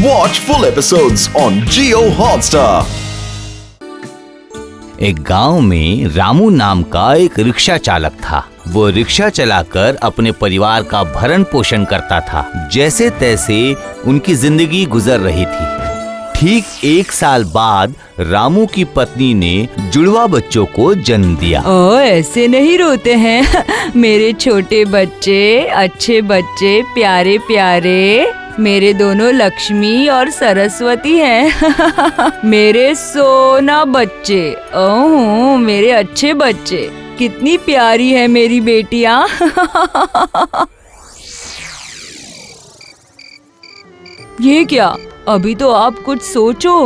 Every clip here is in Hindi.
Watch full episodes on Jio Hotstar. एक गांव में रामू नाम का एक रिक्शा चालक था। वो रिक्शा चलाकर अपने परिवार का भरण पोषण करता था। जैसे तैसे उनकी जिंदगी गुजर रही थी। ठीक 1 साल बाद रामू की पत्नी ने जुड़वा बच्चों को जन्म दिया। ऐसे नहीं रोते हैं मेरे छोटे बच्चे, अच्छे बच्चे, प्यारे प्यारे। मेरे दोनों लक्ष्मी और सरस्वती हैं मेरे सोना बच्चे। ओह मेरे अच्छे बच्चे, कितनी प्यारी है मेरी बेटियां ये क्या? अभी तो आप कुछ सोचो।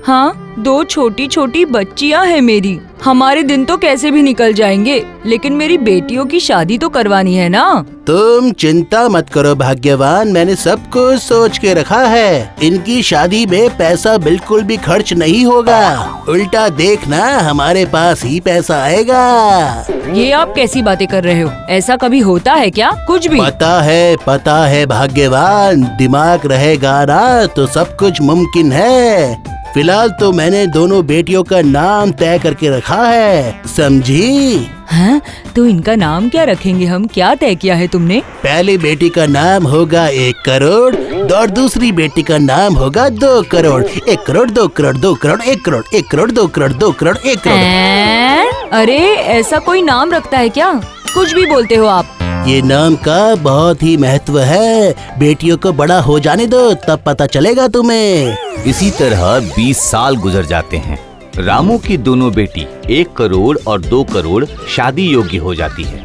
हाँ, 2 छोटी छोटी बच्चियां हैं मेरी। हमारे दिन तो कैसे भी निकल जाएंगे, लेकिन मेरी बेटियों की शादी तो करवानी है ना। तुम चिंता मत करो भाग्यवान, मैंने सब कुछ सोच के रखा है। इनकी शादी में पैसा बिल्कुल भी खर्च नहीं होगा। उल्टा देखना, हमारे पास ही पैसा आएगा। ये आप कैसी बातें कर रहे हो? ऐसा कभी होता है क्या? कुछ भी। पता है भाग्यवान, दिमाग रहेगा ना तो सब कुछ मुमकिन है। फिलहाल तो मैंने दोनों बेटियों का नाम तय करके रखा है, समझी? हाँ, तो इनका नाम क्या रखेंगे हम? क्या तय किया है तुमने? पहली बेटी का नाम होगा 1 करोड़ और दूसरी बेटी का नाम होगा 2 करोड़। 1 करोड़ 2 करोड़ 2 करोड़ 1 करोड़ 1 करोड़ 2 करोड़ 2 करोड़ 1 करोड़। अरे ऐसा कोई नाम रखता है क्या? कुछ भी बोलते हो आप। ये नाम का बहुत ही महत्व है। बेटियों को बड़ा हो जाने दो, तब पता चलेगा तुम्हें। इसी तरह 20 साल गुजर जाते हैं। रामू की दोनों बेटी 1 करोड़ और 2 करोड़ शादी योग्य हो जाती है।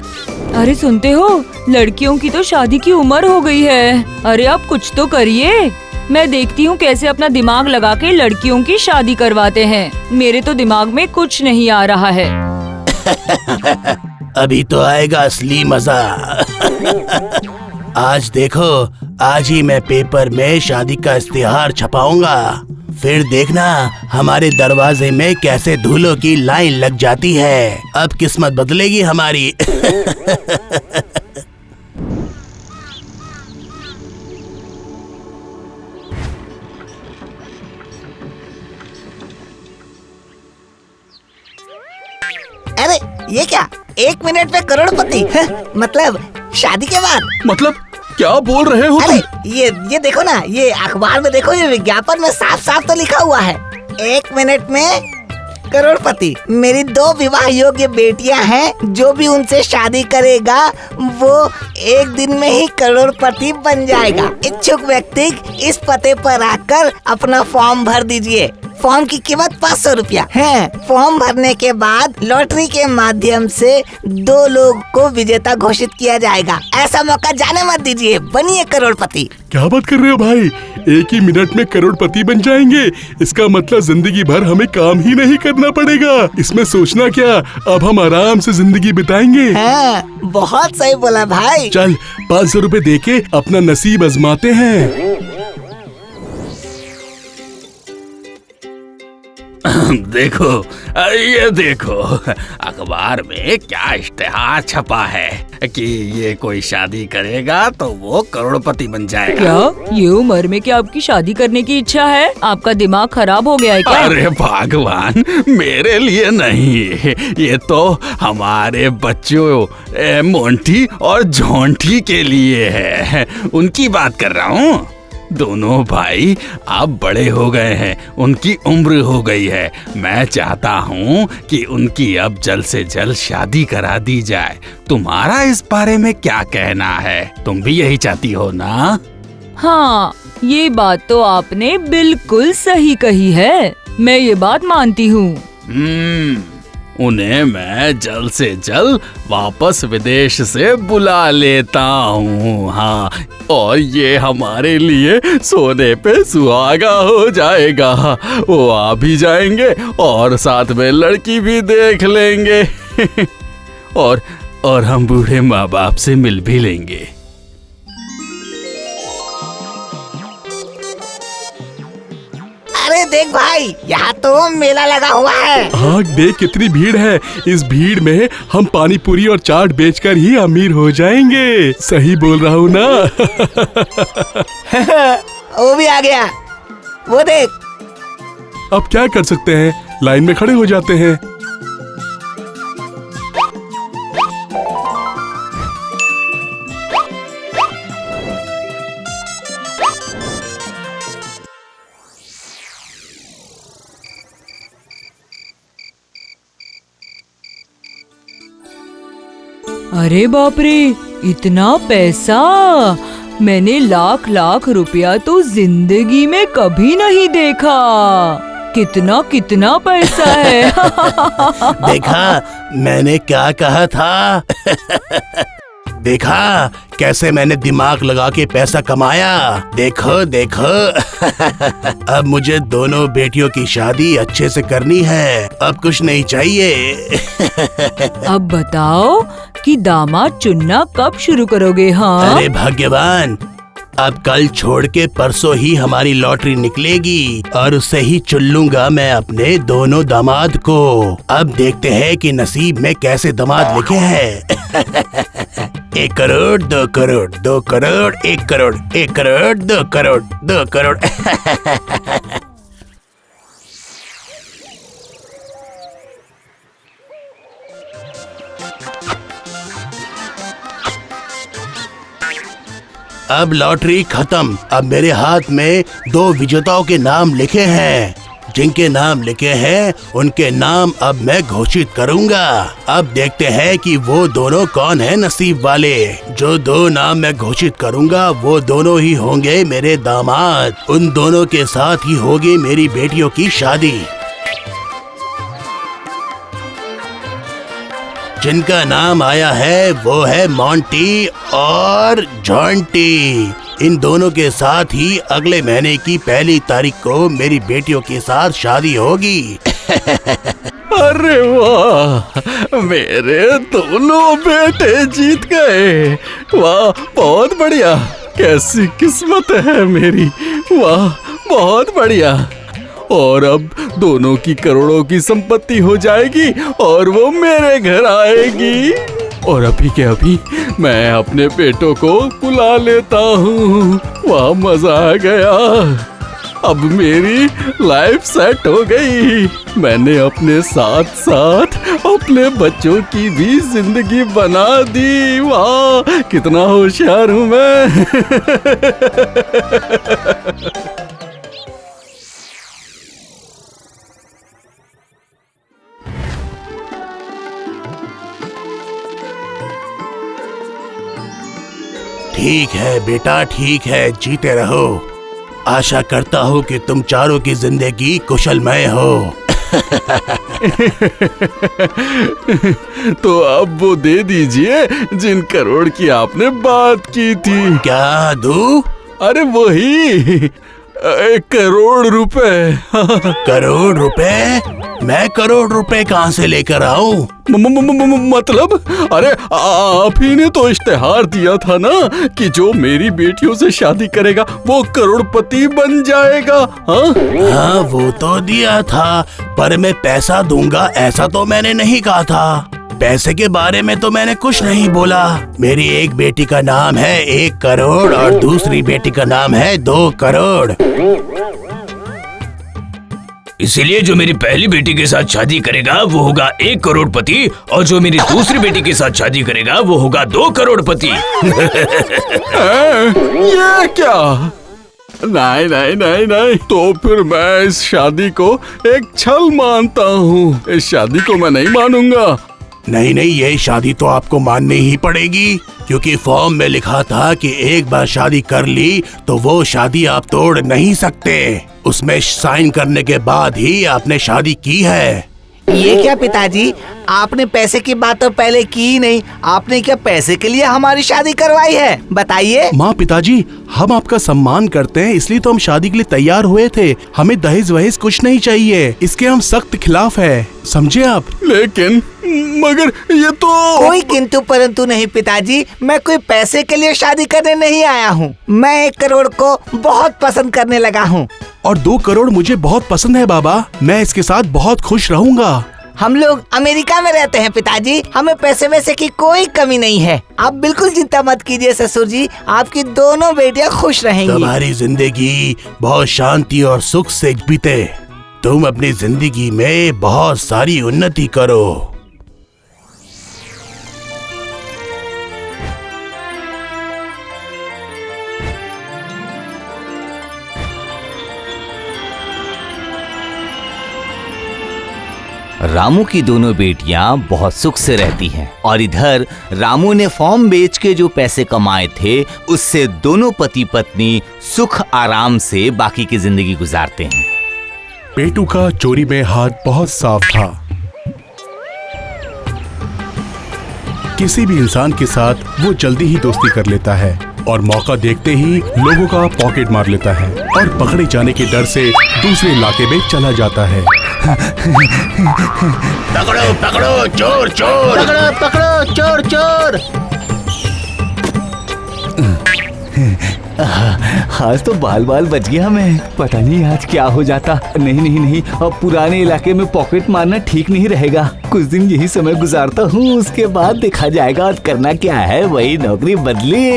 अरे सुनते हो, लड़कियों की तो शादी की उम्र हो गई है। अरे आप कुछ तो करिए। मैं देखती हूँ कैसे अपना दिमाग लगा के लड़कियों की शादी करवाते हैं। मेरे तो दिमाग में कुछ नहीं आ रहा है अभी तो आएगा असली मजा आज देखो, आज ही मैं पेपर में शादी का इश्तिहार छपाऊंगा। फिर देखना हमारे दरवाजे में कैसे धूलों की लाइन लग जाती है। अब किस्मत बदलेगी हमारी अरे ये क्या? 1 मिनट में करोड़पति मतलब शादी के बाद? मतलब क्या बोल रहे हो तुम? अरे ये देखो ना, ये अखबार में देखो, ये विज्ञापन में साफ साफ तो लिखा हुआ है 1 मिनट में करोड़पति। मेरी 2 विवाह योग्य बेटियां हैं, जो भी उनसे शादी करेगा वो 1 दिन में ही करोड़पति बन जाएगा। इच्छुक व्यक्ति इस पते पर आकर अपना फॉर्म भर दीजिए। फॉर्म की कीमत 500 रुपया है। फॉर्म भरने के बाद लॉटरी के माध्यम से 2 लोग को विजेता घोषित किया जाएगा। ऐसा मौका जाने मत दीजिए, बनिए करोड़पति। क्या बात कर रहे हो भाई? 1 ही मिनट में करोड़पति बन जाएंगे? इसका मतलब जिंदगी भर हमें काम ही नहीं करना पड़ेगा। इसमें सोचना क्या, अब हम आराम से जिंदगी बिताएंगे। हाँ, बहुत सही बोला भाई। चल 500 रुपए देके अपना नसीब आजमाते हैं। देखो, ये देखो, अखबार में क्या इश्तिहार छपा है कि ये कोई शादी करेगा तो वो करोड़पति बन जाएगा। क्या ये उम्र में क्या आपकी शादी करने की इच्छा है? आपका दिमाग खराब हो गया है क्या? अरे भगवान, मेरे लिए नहीं, ये तो हमारे बच्चों मोंटी और झोंटी के लिए है। उनकी बात कर रहा हूँ। दोनों भाई अब बड़े हो गए हैं, उनकी उम्र हो गई है। मैं चाहता हूँ कि उनकी अब जल्द से जल्द शादी करा दी जाए। तुम्हारा इस बारे में क्या कहना है? तुम भी यही चाहती हो ना? हाँ, ये बात तो आपने बिल्कुल सही कही है। मैं ये बात मानती हूँ। उन्हें मैं जल्द से जल्द वापस विदेश से बुला लेता हूँ। हाँ, और ये हमारे लिए सोने पे सुहागा हो जाएगा। वो आ भी जाएंगे और साथ में लड़की भी देख लेंगे और हम बूढ़े माँ बाप से मिल भी लेंगे। अरे देख भाई, यहाँ तो मेला लगा हुआ है। हाँ देख कितनी भीड़ है। इस भीड़ में हम पानी पूरी और चाट बेचकर ही अमीर हो जाएंगे। सही बोल रहा हूँ ना? वो भी आ गया। वो देख। अब क्या कर सकते हैं, लाइन में खड़े हो जाते हैं। अरे बाप रे, इतना पैसा! मैंने लाख लाख रुपया तो जिंदगी में कभी नहीं देखा। कितना कितना पैसा है। देखा मैंने क्या कहा था। देखा कैसे मैंने दिमाग लगा के पैसा कमाया। देखो देखो। अब मुझे दोनों बेटियों की शादी अच्छे से करनी है, अब कुछ नहीं चाहिए। अब बताओ कि दामाद चुनना कब शुरू करोगे? हाँ, अरे भाग्यवान, अब कल छोड़ के परसों ही हमारी लॉटरी निकलेगी और उससे ही चुन लूंगा मैं अपने दोनों दामाद को। अब देखते हैं कि नसीब में कैसे दामाद लिखे हैं। 1 करोड़ 2 करोड़ 2 करोड़ 1 करोड़ 1 करोड़ 2 करोड़ 2 करोड़। अब लॉटरी खत्म। अब मेरे हाथ में 2 विजेताओं के नाम लिखे हैं। जिनके नाम लिखे हैं उनके नाम अब मैं घोषित करूंगा। अब देखते हैं कि वो दोनों कौन है नसीब वाले। जो 2 नाम मैं घोषित करूंगा वो दोनों ही होंगे मेरे दामाद। उन दोनों के साथ ही होगी मेरी बेटियों की शादी। जिनका नाम आया है वो है मोंटी और जॉन्टी। इन दोनों के साथ ही अगले महीने की 1 तारीख को मेरी बेटियों के साथ शादी होगी। अरे वाह, मेरे दोनों बेटे जीत गए। वाह, बहुत बढ़िया। कैसी किस्मत है मेरी। वाह, बहुत बढ़िया। और अब दोनों की करोड़ों की संपत्ति हो जाएगी और वो मेरे घर आएगी। और अभी के अभी मैं अपने बेटों को बुला लेता हूँ। वाह, मजा आ गया। अब मेरी लाइफ सेट हो गई। मैंने अपने साथ साथ अपने बच्चों की भी जिंदगी बना दी। वाह, कितना होशियार हूँ मैं। ठीक है बेटा, ठीक है, जीते रहो। आशा करता हूँ कि तुम चारों की जिंदगी कुशलमय हो। तो अब वो दे दीजिए जिन करोड़ की आपने बात की थी। क्या दूं? अरे वही 1 करोड़ रुपए। करोड़ रुपए? मैं करोड़ रुपए कहाँ से लेकर आऊं? मतलब? अरे आप ही ने तो इश्तेहार दिया था ना कि जो मेरी बेटियों से शादी करेगा वो करोड़पति बन जाएगा। हाँ, वो तो दिया था, पर मैं पैसा दूंगा ऐसा तो मैंने नहीं कहा था। पैसे के बारे में तो मैंने कुछ नहीं बोला। मेरी एक बेटी का नाम है 1 करोड़ और दूसरी बेटी का नाम है 2 करोड़। इसीलिए जो मेरी पहली बेटी के साथ शादी करेगा वो होगा 1 करोड़पति और जो मेरी दूसरी बेटी के साथ शादी करेगा वो होगा 2 करोड़पति। ये क्या? नहीं नहीं नहीं नहीं, तो फिर मैं इस शादी को एक छल मानता हूँ। इस शादी को मैं नहीं मानूंगा। नहीं नहीं, ये शादी तो आपको माननी ही पड़ेगी, क्योंकि फॉर्म में लिखा था कि एक बार शादी कर ली तो वो शादी आप तोड़ नहीं सकते। उसमें साइन करने के बाद ही आपने शादी की है। ये क्या पिताजी, आपने पैसे की बात तो पहले की ही नहीं। आपने क्या पैसे के लिए हमारी शादी करवाई है? बताइए। माँ पिताजी, हम आपका सम्मान करते हैं, इसलिए तो हम शादी के लिए तैयार हुए थे। हमें दहेज वहेज कुछ नहीं चाहिए, इसके हम सख्त खिलाफ है, समझे आप? लेकिन मगर ये तो कोई किंतु परंतु नहीं पिताजी। मैं कोई पैसे के लिए शादी करने नहीं आया हूँ। मैं 1 करोड़ को बहुत पसंद करने लगा हूँ। और 2 करोड़ मुझे बहुत पसंद है बाबा। मैं इसके साथ बहुत खुश रहूंगा। हम लोग अमेरिका में रहते हैं पिताजी, हमें पैसे वैसे की कोई कमी नहीं है। आप बिल्कुल चिंता मत कीजिए ससुर जी, आपकी दोनों बेटियां खुश रहेंगी। तुम्हारी जिंदगी बहुत शांति और सुख से बीते। तुम अपनी जिंदगी में बहुत सारी उन्नति करो। रामू की दोनों बेटियां बहुत सुख से रहती हैं और इधर रामू ने फॉर्म बेच के जो पैसे कमाए थे उससे दोनों पति पत्नी सुख आराम से बाकी की जिंदगी गुजारते हैं। पेटू का चोरी में हाथ बहुत साफ था। किसी भी इंसान के साथ वो जल्दी ही दोस्ती कर लेता है और मौका देखते ही लोगों का पॉकेट मार लेता है और पकड़े जाने के डर से दूसरे इलाके में चला जाता है। पकड़ो पकड़ो चोर चोर, पकड़ो पकड़ो चोर चोर। आज तो बाल बाल बच गया मैं। पता नहीं आज क्या हो जाता। नहीं, अब पुराने इलाके में पॉकेट मारना ठीक नहीं रहेगा। कुछ दिन यही समय गुजारता हूँ, उसके बाद देखा जाएगा और करना क्या है। वही नौकरी बदली।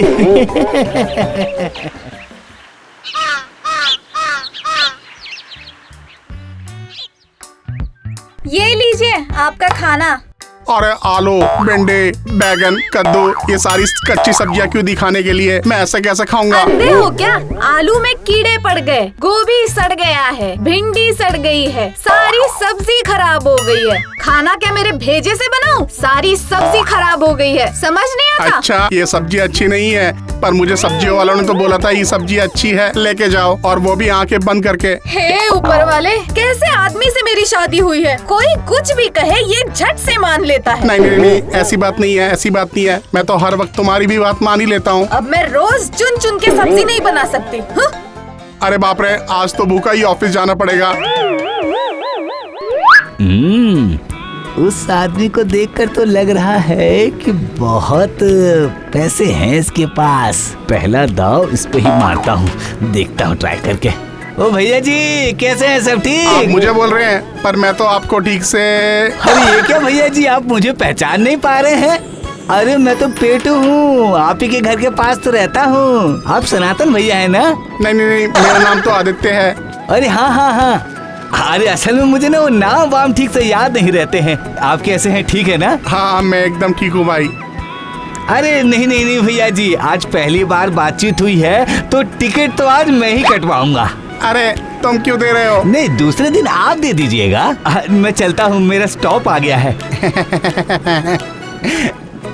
ये लीजिए आपका खाना। और आलू, भिंडी, बैगन, कद्दू, ये सारी कच्ची सब्जियां क्यों दिखाने के लिए? मैं ऐसे कैसे खाऊंगा? अंधे हो क्या? आलू में कीड़े पड़ गए, गोभी सड़ गया है, भिंडी सड़ गई है, सारी सब्जी खराब हो गई है। खाना क्या मेरे भेजे से बनाऊं? सारी सब्जी खराब हो गई है, समझ नहीं आता? अच्छा, ये सब्जी अच्छी नहीं है, पर मुझे सब्जियों वालों ने तो बोला था ये सब्जी अच्छी है, लेके जाओ, और वो भी आंखें बंद करके। हे ऊपर वाले, कैसे आदमी से मेरी शादी हुई है? कोई कुछ भी कहे ये झट से मान लेता है। नहीं, ऐसी बात नहीं है, ऐसी बात नहीं है। मैं तो हर वक्त तुम्हारी भी बात मान ही लेता हूँ। अब मैं रोज चुन चुन के सब्जी नहीं बना सकती। अरे बाप रे, आज तो भूखा ही ऑफिस जाना पड़ेगा। उस आदमी को देखकर तो लग रहा है कि बहुत पैसे हैं इसके पास। पहला दाव इस पे ही मारता हूँ, देखता हूँ ट्राई करके। ओ भैया जी, कैसे हैं? सब ठीक? आप मुझे बोल रहे हैं, पर मैं तो आपको ठीक से। अरे ये क्या भैया जी, आप मुझे पहचान नहीं पा रहे हैं? अरे मैं तो पेटू हूँ, आप ही के घर के पास तो रहता हूँ। आप सनातन भैया है ना? नहीं, मेरा नाम तो आदित्य है। अरे हाँ। अरे असल में मुझे ना वो नाम वाम ठीक से याद नहीं रहते हैं। आप कैसे हैं? ठीक है ना? हाँ, मैं एकदम ठीक हूँ भाई। अरे नहीं भैया जी, आज पहली बार बातचीत हुई है तो टिकट तो आज मैं ही कटवाऊंगा। अरे तुम क्यों दे रहे हो? नहीं, दूसरे दिन आप दे दीजिएगा। मैं चलता हूँ, मेरा स्टॉप आ गया है।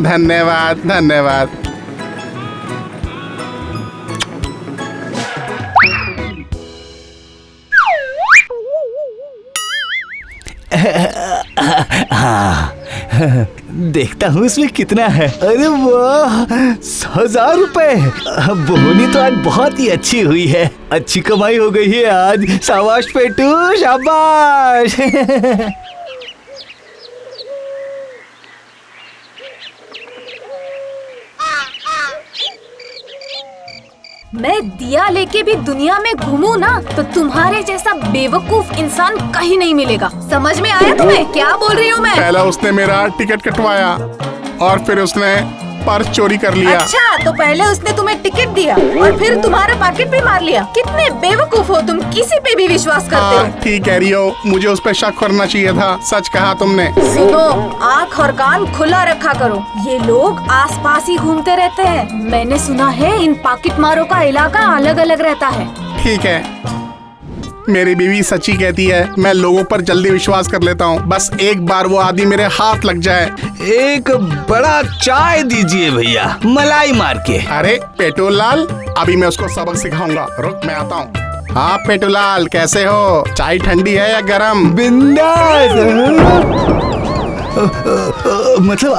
धन्यवाद। हाँ, देखता हूँ इसमें कितना है। अरे वाह, 1000 रुपए। बोनी तो आज बहुत ही अच्छी हुई है, अच्छी कमाई हो गई है आज। शाबाश पेटू, शाबाश। मैं दिया लेके भी दुनिया में घूमूं ना तो तुम्हारे जैसा बेवकूफ इंसान कहीं नहीं मिलेगा। समझ में आया तुम्हें क्या बोल रही हूँ मैं? पहला उसने मेरा टिकट कटवाया और फिर उसने पर्स चोरी कर लिया। अच्छा, तो पहले उसने तुम्हें टिकट दिया और फिर तुम्हारा पॉकेट भी मार लिया। कितने बेवकूफ हो तुम, किसी पे भी विश्वास करते हो। ठीक कह रही हो, मुझे उस पर शक करना चाहिए था। सच कहा तुमने। सुनो, आँख और कान खुला रखा करो। ये लोग आसपास ही घूमते रहते हैं। मैंने सुना है इन पॉकेट मारों का इलाका अलग अलग रहता है। ठीक है, मेरी बीवी सच्ची कहती है, मैं लोगों पर जल्दी विश्वास कर लेता हूँ। बस एक बार वो आदमी मेरे हाथ लग जाए। एक बड़ा चाय दीजिए भैया, मलाई मार के। अरे पेटूलाल, अभी मैं उसको सबक सिखाऊंगा, रुक मैं आता हूँ। हाँ पेटूलाल, कैसे हो? चाय ठंडी है या गरम? बिंदास। मतलब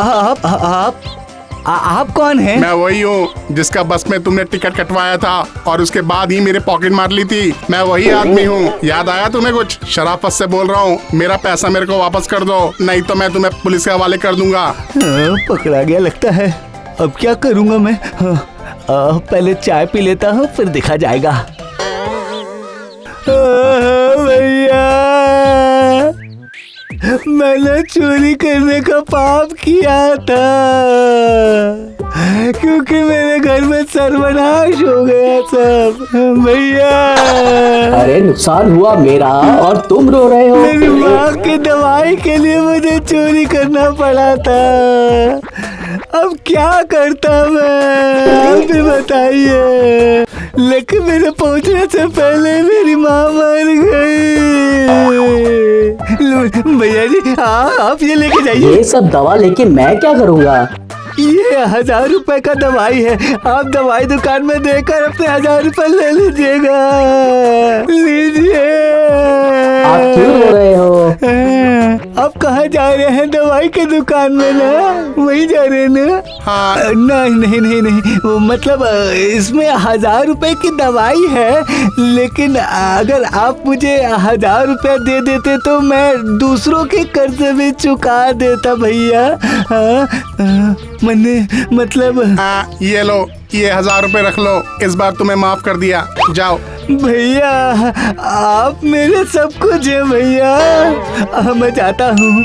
आप कौन हैं? मैं वही हूँ जिसका बस में तुमने टिकट कटवाया था और उसके बाद ही मेरे पॉकेट मार ली थी। मैं वही आदमी हूँ। याद आया तुम्हें कुछ? शराफत से बोल रहा हूँ, मेरा पैसा मेरे को वापस कर दो, नहीं तो मैं तुम्हें पुलिस के हवाले कर दूंगा। पकड़ा गया लगता है। अब क्या करूँगा मैं? पहले चाय पी लेता हूँ, फिर देखा जाएगा। भैया मैंने चोरी करने का पाप किया था, क्योंकि मेरे घर में सर्वनाश हो गया सब भैया। अरे नुकसान हुआ मेरा और तुम रो रहे हो। मेरी माँ की दवाई के लिए मुझे चोरी करना पड़ा था। अब क्या करता मैं, आप भी बताइए। लेकिन मेरे पहुंचने से पहले मेरी माँ मर गई। भैया जी आप ये लेके जाइए। ये सब दवा लेके मैं क्या करूँगा? ये 1000 रुपए का दवाई है, आप दवाई दुकान में देकर अपने 1000 रुपए ले लीजिएगा। लीजिए। आप क्यों रो रहे हो? आप कहाँ जा रहे हैं? दवाई के दुकान में ना, वही जा रहे हैं ना? हाँ। नहीं, वो मतलब इसमें 1000 रुपए की दवाई है, लेकिन अगर आप मुझे 1000 रुपए दे देते तो मैं दूसरों के कर्ज भी चुका देता भैया। मैंने मतलब ये लो, ये 1000 रुपए रख लो, इस बार तुम्हें माफ कर दिया, जाओ। भैया आप मेरे सब कुछ है भैया, मैं जाता हूँ।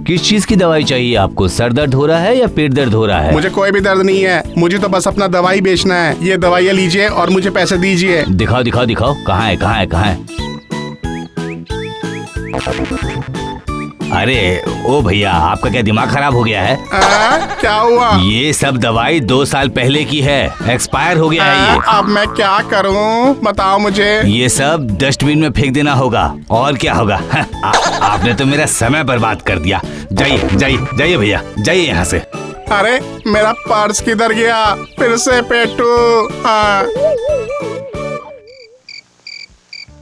किस चीज की दवाई चाहिए आपको? सर दर्द हो रहा है या पेट दर्द हो रहा है? मुझे कोई भी दर्द नहीं है, मुझे तो बस अपना दवाई बेचना है। ये दवाइयाँ लीजिए और मुझे पैसे दीजिए। दिखाओ। कहाँ है? अरे ओ भैया, आपका क्या दिमाग खराब हो गया है? क्या हुआ? ये सब दवाई 2 साल पहले की है, एक्सपायर हो गया है ये। अब मैं क्या करूं? बताओ मुझे। ये सब डस्टबिन में फेंक देना होगा, और क्या होगा? आपने तो मेरा समय बर्बाद कर दिया। जाइए भैया, जाइए यहाँ से। अरे मेरा पर्स किधर गया? फिर से पेटू।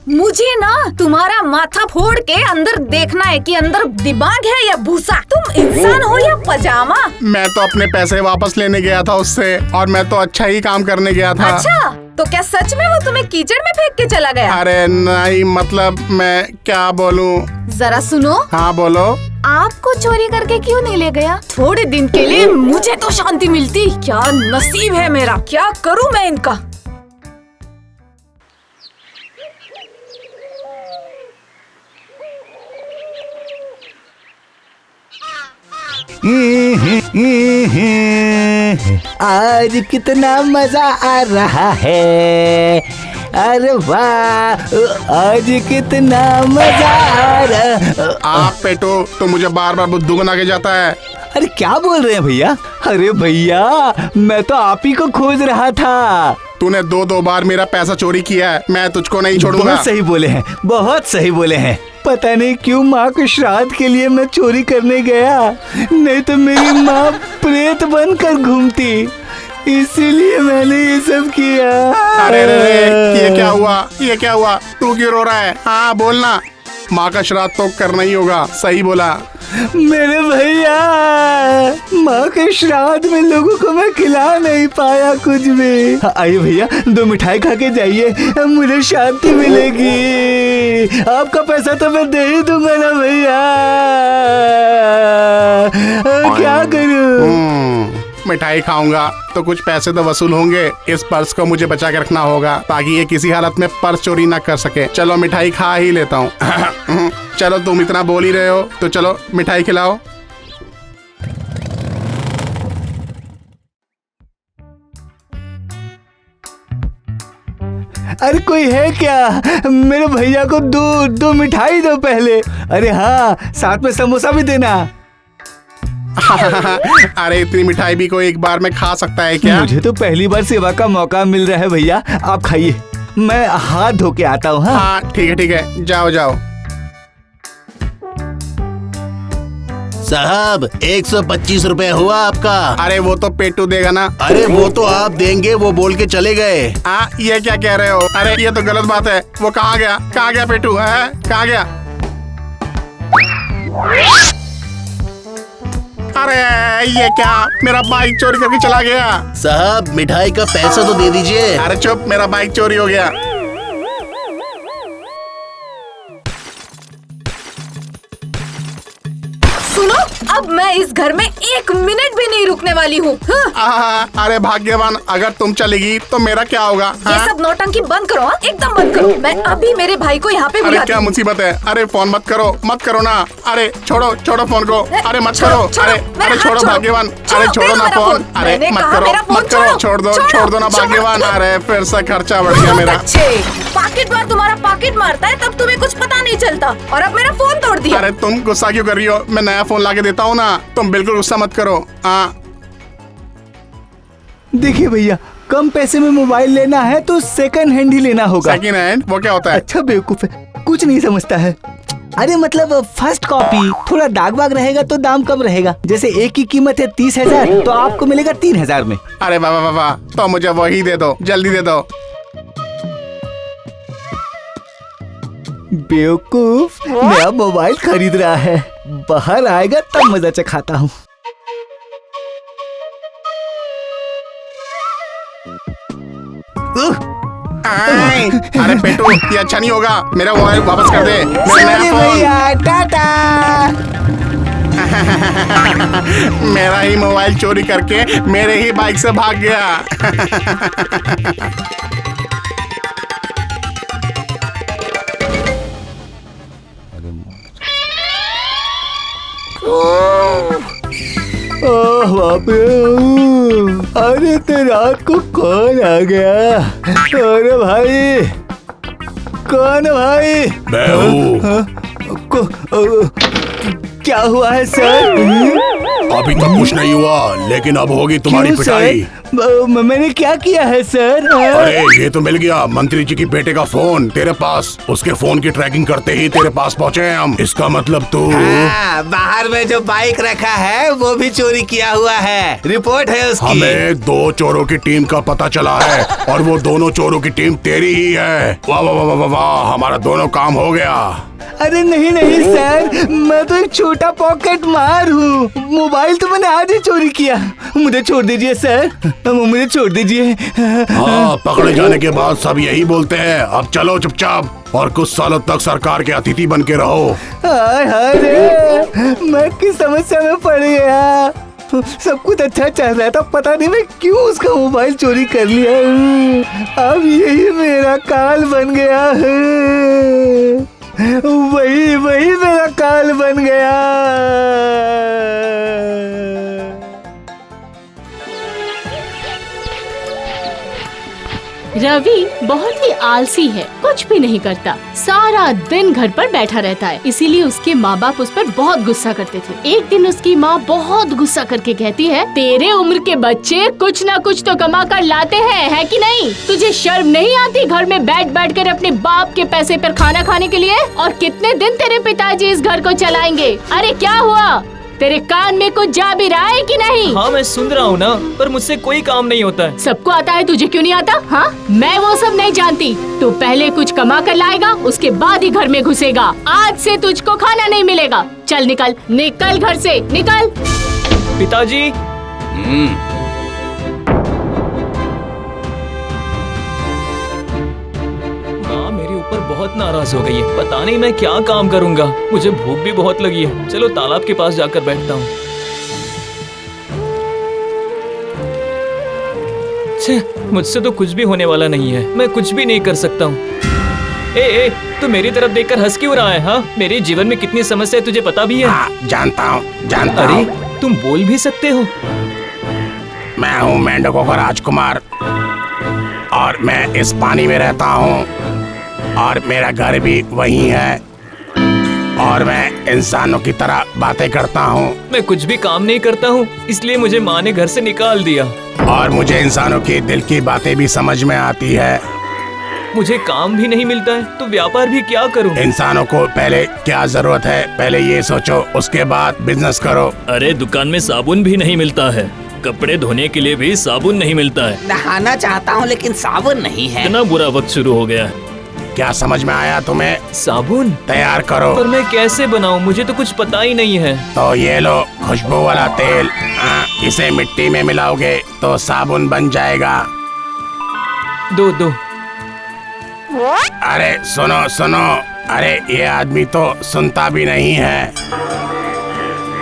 मुझे ना तुम्हारा माथा फोड़ के अंदर देखना है कि अंदर दिमाग है या भूसा। तुम इंसान हो या पजामा? मैं तो अपने पैसे वापस लेने गया था उससे, और मैं तो अच्छा ही काम करने गया था। अच्छा, तो क्या सच में वो तुम्हें कीचड़ में फेंक के चला गया? अरे नहीं, मतलब मैं क्या बोलूं। जरा सुनो। हाँ बोलो। आपको चोरी करके क्यों नहीं ले गया? थोड़े दिन के लिए मुझे तो शांति मिलती। क्या नसीब है मेरा, क्या करूँ मैं इनका। आज कितना मजा आ रहा है, अरे वाह, आज कितना मजा आ रहा। आप पेटू तो मुझे बार बार बुद्धू बना के जाता है। अरे क्या बोल रहे हैं भैया? अरे भैया मैं तो आप ही को खोज रहा था। तूने 2 बार मेरा पैसा चोरी किया है, मैं तुझको नहीं छोड़ूंगा। बहुत सही बोले हैं, बहुत सही बोले हैं। पता नहीं क्यों माँ के श्राद्ध के लिए मैं चोरी करने गया, नहीं तो मेरी माँ प्रेत बनकर घूमती, इसीलिए मैंने ये सब किया। अरे ये क्या हुआ? तू क्यों रो रहा है? हाँ बोलना। माँ का श्राद्ध तो करना ही होगा, सही बोला। मेरे भैया, माँ के श्राद्ध में लोगों को मैं खिला नहीं पाया कुछ भी। आइए भैया, 2 मिठाई खा के जाइए, मुझे शांति मिलेगी। आपका पैसा तो मैं दे ही दूंगा ना भैया, क्या करूं? मिठाई खाऊंगा तो कुछ पैसे तो वसूल होंगे। इस पर्स को मुझे बचा के रखना होगा ताकि ये किसी हालत में पर्स चोरी ना कर सके। चलो मिठाई खा ही लेता हूँ। चलो तुम इतना बोल ही रहे हो तो चलो मिठाई खिलाओ। अरे कोई है क्या? मेरे भैया को दो मिठाई दो पहले। अरे हाँ, साथ में समोसा भी देना। अरे इतनी मिठाई भी कोई एक बार में खा सकता है क्या? मुझे तो पहली बार सेवा का मौका मिल रहा है भैया, आप खाइए, मैं हाथ धो के आता हूँ। हाँ ठीक है, जाओ। साहब 125 रुपए हुआ आपका। अरे वो तो पेटू देगा ना। अरे वो तो आप देंगे, वो बोल के चले गए। ये क्या कह रहे हो? अरे ये तो गलत बात है। वो कहाँ गया पेटू? है कहाँ गया? अरे ये क्या, मेरा बाइक चोरी करके चला गया। साहब मिठाई का पैसा तो दे दीजिए। अरे चुप, मेरा बाइक चोरी हो गया। सुनो, अब मैं इस घर में 1 मिनट भी नहीं रुकने वाली हूँ। अरे भाग्यवान, अगर तुम चलेगी तो मेरा क्या होगा? ये सब नौटंकी बंद करो, एकदम बंद करो। मैं अभी मेरे भाई को यहाँ पे अरे क्या मुसीबत है? अरे फोन मत करो ना। अरे छोड़ो फोन को। अरे मत करो। अरे छोड़ो भाग्यवान। अरे छोड़ो ना फोन। अरे मत करो। छोड़ दो ना भाग्यवान। अरे फिर से खर्चा बढ़ गया मेरा। पॉकेट मार तुम्हारा पॉकेट मारता है, तब तुम्हें कुछ पता नहीं चलता, और अब मेरा फोन तोड़ दिया। अरे तुम गुस्सा क्यों कर रही हो? मैं नया फोन लाके देता हूँ ना, तुम बिल्कुल गुस्सा मत करो। देखिए भैया, कम पैसे में मोबाइल लेना है तो सेकंड हैंड ही लेना होगा। सेकंड हैंड वो क्या होता है? अच्छा बेवकूफ है, कुछ नहीं समझता है। अरे मतलब फर्स्ट कॉपी, थोड़ा दाग बाग रहेगा तो दाम कम रहेगा। जैसे एक की कीमत है 30,000 तो आपको मिलेगा 3,000 में। अरे वाह, तो मुझे वही दे दो, जल्दी दे दो। बेवकूफ, नया मोबाइल खरीद रहा है, बाहर आएगा तब मजा चखाता हूँ। अरे पेटू, ये अच्छा नहीं होगा, मेरा मोबाइल वापस कर दे। भैया टाटा। मेरा ही मोबाइल चोरी करके मेरे ही बाइक से भाग गया। ओह बाप रे, अरे तो रात को कौन आ गया? अरे भाई, कौन है भाई? मैं हूँ। क्या हुआ है सर? अभी तक कुछ नहीं हुआ, लेकिन अब होगी तुम्हारी पिटाई। मैंने क्या किया है सर? अरे ये तो मिल गया, मंत्री जी की बेटे का फोन तेरे पास। उसके फोन की ट्रैकिंग करते ही तेरे पास पहुँचे हैं हम। इसका मतलब तू बाहर में जो बाइक रखा है वो भी चोरी किया हुआ है, रिपोर्ट है उसकी। हमें 2 चोरों की टीम का पता चला है और वो दोनों चोरों की टीम तेरी ही है। वाह वाह वाह वाह वाह, हमारा दोनों काम हो गया। अरे नहीं सर, मैं तो एक छोटा पॉकेट मार हूँ। मोबाइल तो मैंने आज ही चोरी किया। मुझे छोड़ दीजिए सर, मुझे छोड़ दीजिए। हाँ, पकड़े जाने के बाद सब यही बोलते हैं। अब चलो चुपचाप और कुछ सालों तक सरकार के अतिथि बन के रहो। अरे मैं किस समस्या में पड़ गया। सब कुछ अच्छा चल रहा था, पता नहीं मैं क्यों उसका मोबाइल चोरी कर लिया। अब यही मेरा काल बन गया है। वही मेरा काल बन गया। रवि बहुत ही आलसी है, कुछ भी नहीं करता, सारा दिन घर पर बैठा रहता है। इसीलिए उसके माँ बाप उस पर बहुत गुस्सा करते थे। एक दिन उसकी माँ बहुत गुस्सा करके कहती है, तेरे उम्र के बच्चे कुछ न कुछ तो कमा कर लाते हैं, है कि नहीं? तुझे शर्म नहीं आती घर में बैठ कर अपने बाप के पैसे पर खाना खाने के लिए? और कितने दिन तेरे पिताजी इस घर को चलाएंगे? अरे क्या हुआ, तेरे कान में कुछ जा भी रहा है कि नहीं? हाँ मैं सुन रहा हूँ ना, पर मुझसे कोई काम नहीं होता है। सबको आता है, तुझे क्यों नहीं आता? हाँ, मैं वो सब नहीं जानती। तू पहले कुछ कमा कर लाएगा, उसके बाद ही घर में घुसेगा। आज से तुझको खाना नहीं मिलेगा। चल निकल घर से, निकल। पिताजी। बहुत नाराज हो गई है, पता नहीं मैं क्या काम करूंगा। मुझे भूख भी बहुत लगी है, चलो तालाब के पास जाकर बैठता हूँ। मुझसे तो कुछ भी होने वाला नहीं है, मैं कुछ भी नहीं कर सकता हूँ। ए, तू मेरी तरफ देखकर हंस क्यों रहा है? हाँ, मेरे जीवन में कितनी समस्या है तुझे पता भी है? जानता हूँ। अरे तुम बोल भी सकते हो? मैं हूँ मेंढकों का राजकुमार और मैं इस पानी में रहता हूँ और मेरा घर भी वही है और मैं इंसानों की तरह बातें करता हूँ। मैं कुछ भी काम नहीं करता हूँ, इसलिए मुझे माँ ने घर से निकाल दिया। और मुझे इंसानों के दिल की बातें भी समझ में आती है। मुझे काम भी नहीं मिलता है तो व्यापार भी क्या करूँ? इंसानों को पहले क्या जरूरत है, पहले ये सोचो, उसके बाद बिजनेस करो। अरे दुकान में साबुन भी नहीं मिलता है, कपड़े धोने के लिए भी साबुन नहीं मिलता है। नहाना चाहता हूँ लेकिन साबुन नहीं है। इतना बुरा वक्त शुरू हो गया है। क्या समझ में आया तुम्हें? साबुन तैयार करो। पर मैं कैसे बनाऊं? मुझे तो कुछ पता ही नहीं है। तो ये लो खुशबू वाला तेल, इसे मिट्टी में मिलाओगे तो साबुन बन जाएगा। दो। अरे सुनो, अरे ये आदमी तो सुनता भी नहीं है।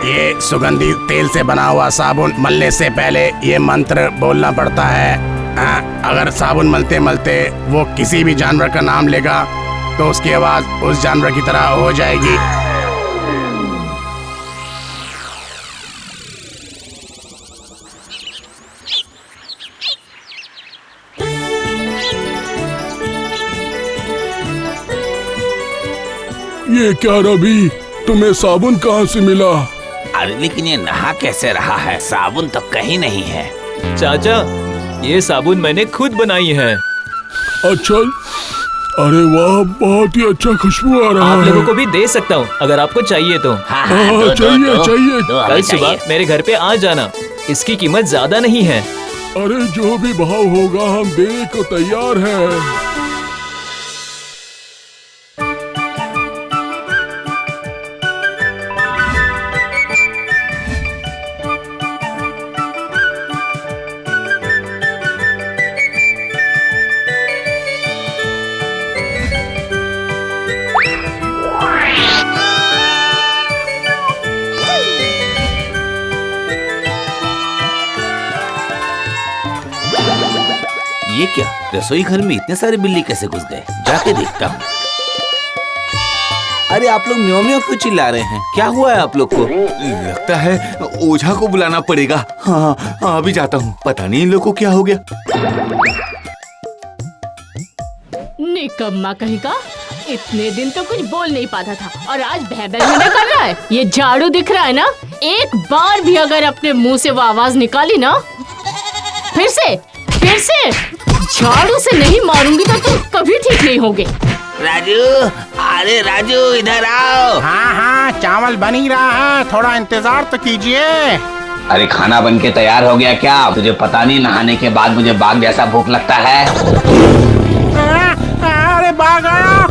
ये सुगंधित तेल से बना हुआ साबुन मलने से पहले ये मंत्र बोलना पड़ता है। अगर साबुन मलते मलते वो किसी भी जानवर का नाम लेगा तो उसकी आवाज उस जानवर की तरह हो जाएगी। ये क्या रवि, तुम्हें साबुन कहाँ से मिला? अरे लेकिन ये नहा कैसे रहा है? साबुन तो कहीं नहीं है। चाचा, ये साबुन मैंने खुद बनाई है। अच्छा, अरे वाह, बहुत ही अच्छा खुशबू आ रहा है। आप लोगों को भी दे सकता हूँ अगर आपको चाहिए तो। हाँ, चाहिए। कल सुबह मेरे घर पे आ जाना, इसकी कीमत ज्यादा नहीं है। अरे जो भी भाव होगा हम देने को तैयार हैं। ये क्या, रसोई घर में इतने सारे बिल्ली कैसे घुस गए? जाके देखता हूँ। अरे आप लोग म्याऊं म्याऊं क्यों चिल्ला रहे हैं? क्या हुआ है आप लोग को? लगता है ओझा को बुलाना पड़ेगा। हाँ, अभी जाता हूँ। पता नहीं इन लोगों को क्या हो गया। निकम्मा कहीं का, इतने दिन तो कुछ बोल नहीं पाता था और आज बहबह में कर रहा है। ये झाड़ू दिख रहा है ना, एक बार भी अगर अपने मुंह से वो आवाज निकाली ना, फिर से झाड़ू से नहीं मारूंगी तो तुम कभी ठीक नहीं होगे। राजू, अरे राजू इधर आओ। हाँ, चावल बन ही रहा है, थोड़ा इंतजार तो कीजिए। अरे खाना बन के तैयार हो गया क्या? तुझे पता नहीं नहाने के बाद मुझे बाघ जैसा भूख लगता है। अरे बाघ आया,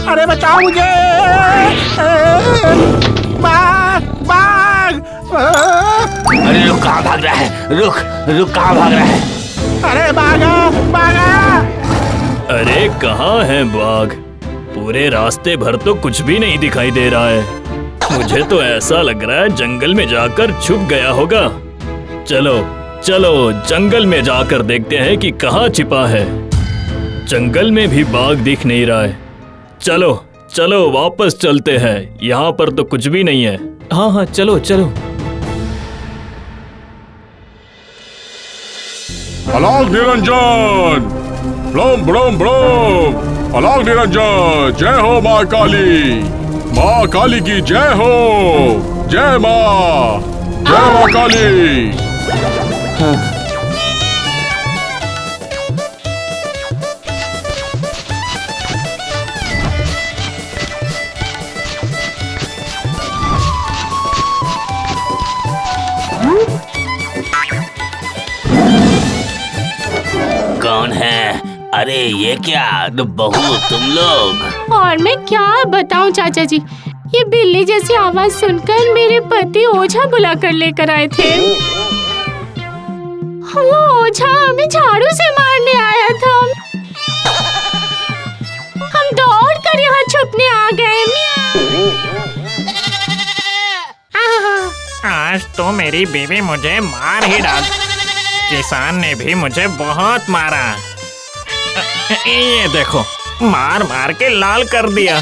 अरे बचाओ मुझे। बाघ। अरे रुक, कहाँ भाग रहा है? रुक, कहाँ भाग रहा है? अरे बाघ। अरे कहाँ है बाघ? पूरे रास्ते भर तो कुछ भी नहीं दिखाई दे रहा है। मुझे तो ऐसा लग रहा है जंगल में जाकर छुप गया होगा। चलो जंगल में जाकर देखते हैं कि कहाँ छिपा है। जंगल में भी बाघ दिख नहीं रहा है। चलो वापस चलते हैं, यहाँ पर तो कुछ भी नहीं है। हाँ, चलो। अलाग निरंजन, ब्लम, अलाग निरंजन, जय हो माँ काली की जय हो। जय माँ काली। कौन है? अरे ये क्या, बहू तुम लोग? और मैं क्या बताऊं चाचा जी, ये बिल्ली जैसी आवाज सुनकर मेरे पति ओझा बुला कर लेकर आए थे। वो ओझा हमें झाड़ू से मारने आया था। हम दौड़ कर यहाँ छुपने आ गए। आज तो मेरी बीवी मुझे मार ही डाल। किसान ने भी मुझे बहुत मारा। ये देखो, मार के लाल कर दिया।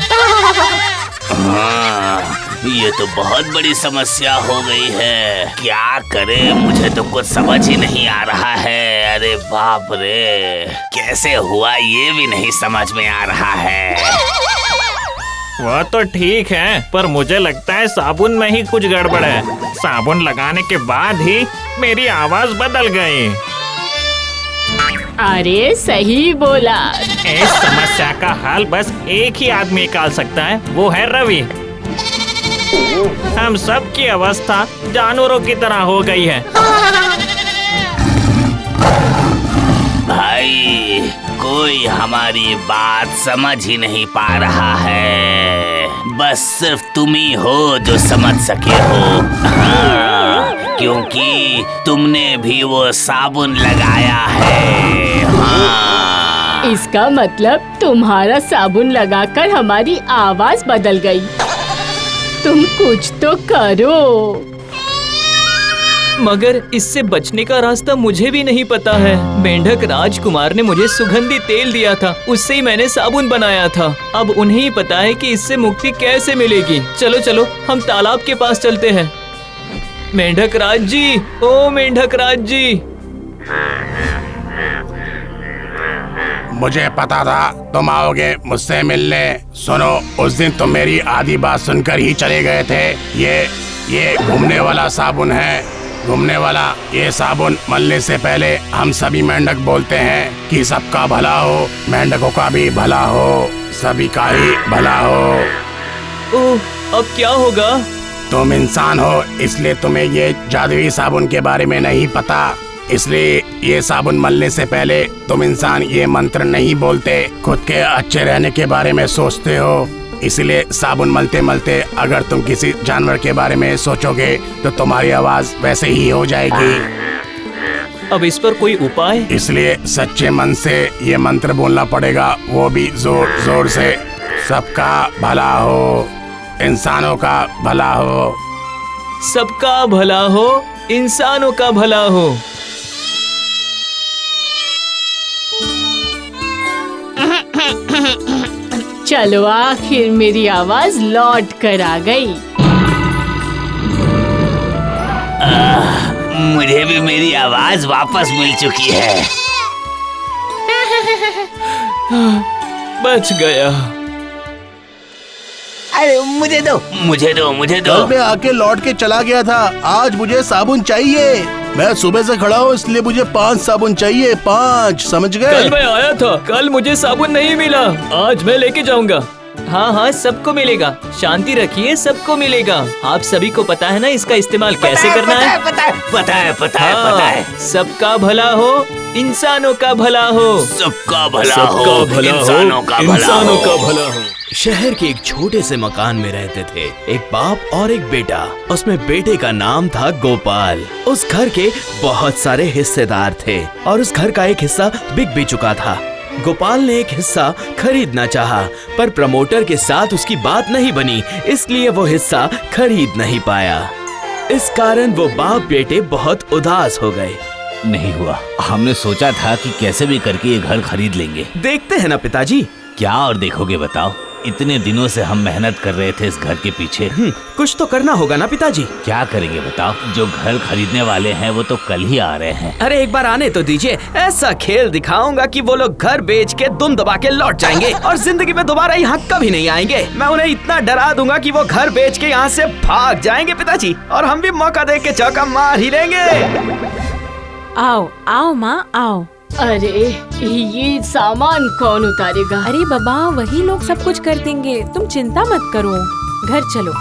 हाँ, ये तो बहुत बड़ी समस्या हो गई है। क्या करें, मुझे तो कुछ समझ ही नहीं आ रहा है। अरे बाप रे, कैसे हुआ ये भी नहीं समझ में आ रहा है। वो तो ठीक है, पर मुझे लगता है साबुन में ही कुछ गड़बड़ है। साबुन लगाने के बाद ही मेरी आवाज बदल गई। अरे सही बोला। इस समस्या का हल बस एक ही आदमी निकाल सकता है, वो है रवि। हम सब की अवस्था जानवरों की तरह हो गई है। भाई, कोई हमारी बात समझ ही नहीं पा रहा है। बस सिर्फ तुम ही हो जो समझ सके हो। हाँ, क्योंकि तुमने भी वो साबुन लगाया है। हाँ। इसका मतलब तुम्हारा साबुन लगाकर हमारी आवाज बदल गई। तुम कुछ तो करो। मगर इससे बचने का रास्ता मुझे भी नहीं पता है। मेंढक राजकुमार ने मुझे सुगंधी तेल दिया था, उससे ही मैंने साबुन बनाया था। अब उन्हें ही पता है कि इससे मुक्ति कैसे मिलेगी। चलो चलो हम तालाब के पास चलते हैं। मेंढक राज जी, ओ मेंढक राज जी। मुझे पता था तुम आओगे मुझसे मिलने। सुनो, उस दिन तुम मेरी आधी बात सुनकर ही चले गए थे। ये घूमने वाला साबुन है, घूमने वाला। ये साबुन मलने से पहले हम सभी मेंढक बोलते हैं कि सबका भला हो, मेंढकों का भी भला हो, सभी का ही भला हो। ओह, अब क्या होगा? तुम इंसान हो, इसलिए तुम्हें ये जादुई साबुन के बारे में नहीं पता। इसलिए ये साबुन मलने से पहले तुम इंसान ये मंत्र नहीं बोलते, खुद के अच्छे रहने के बारे में सोचते हो। इसलिए साबुन मलते मलते अगर तुम किसी जानवर के बारे में सोचोगे तो तुम्हारी आवाज वैसे ही हो जाएगी। अब इस पर कोई उपाय? इसलिए सच्चे मन से ये मंत्र बोलना पड़ेगा, वो भी जोर जोर से। सबका भला हो, इंसानों का भला हो। सबका भला हो, इंसानों का भला हो। चलो, आखिर मेरी आवाज लौट कर आ गई। मुझे भी मेरी आवाज वापस मिल चुकी है। बच गया। अरे मुझे दो, मुझे दो, मुझे दो। कल मैं आके लौट के चला गया था, आज मुझे साबुन चाहिए। मैं सुबह से खड़ा हूँ, इसलिए मुझे 5 साबुन चाहिए, 5, समझ गए? कल मैं आया था, कल मुझे साबुन नहीं मिला, आज मैं लेके जाऊंगा। हाँ हाँ, सबको मिलेगा, शांति रखिए, सबको मिलेगा। आप सभी को पता है ना इसका इस्तेमाल कैसे करना है? पता है। सबका भला हो, इंसानों का भला हो। सबका भला सबका हो, भला हो, इंसानों का भला इंसानों हो। का भला हो। शहर के एक छोटे से मकान में रहते थे एक बाप और एक बेटा। उसमें बेटे का नाम था गोपाल। उस घर के बहुत सारे हिस्सेदार थे और उस घर का एक हिस्सा बिक भी चुका था। गोपाल ने एक हिस्सा खरीदना चाहा, पर प्रमोटर के साथ उसकी बात नहीं बनी, इसलिए वो हिस्सा खरीद नहीं पाया। इस कारण वो बाप बेटे बहुत उदास हो गए। नहीं हुआ। हमने सोचा था कि कैसे भी करके ये घर खरीद लेंगे। देखते हैं ना पिताजी। क्या और देखोगे बताओ? इतने दिनों से हम मेहनत कर रहे थे इस घर के पीछे। कुछ तो करना होगा ना पिताजी। क्या करेंगे बताओ? जो घर खरीदने वाले हैं वो तो कल ही आ रहे हैं। अरे एक बार आने तो दीजिए, ऐसा खेल दिखाऊंगा कि वो लोग घर बेच के दुम दबा के लौट जाएंगे और जिंदगी में दोबारा यहाँ कभी नहीं आएंगे। मैं उन्हें इतना डरा दूंगा कि वो घर बेच के यहाँ से भाग जाएंगे पिताजी, और हम भी मौका देख के चौका मार ही लेंगे। आओ आओ माँ आओ। अरे ये सामान कौन उतारेगा? अरे बाबा, वही लोग सब कुछ कर देंगे, तुम चिंता मत करो। घर चलो।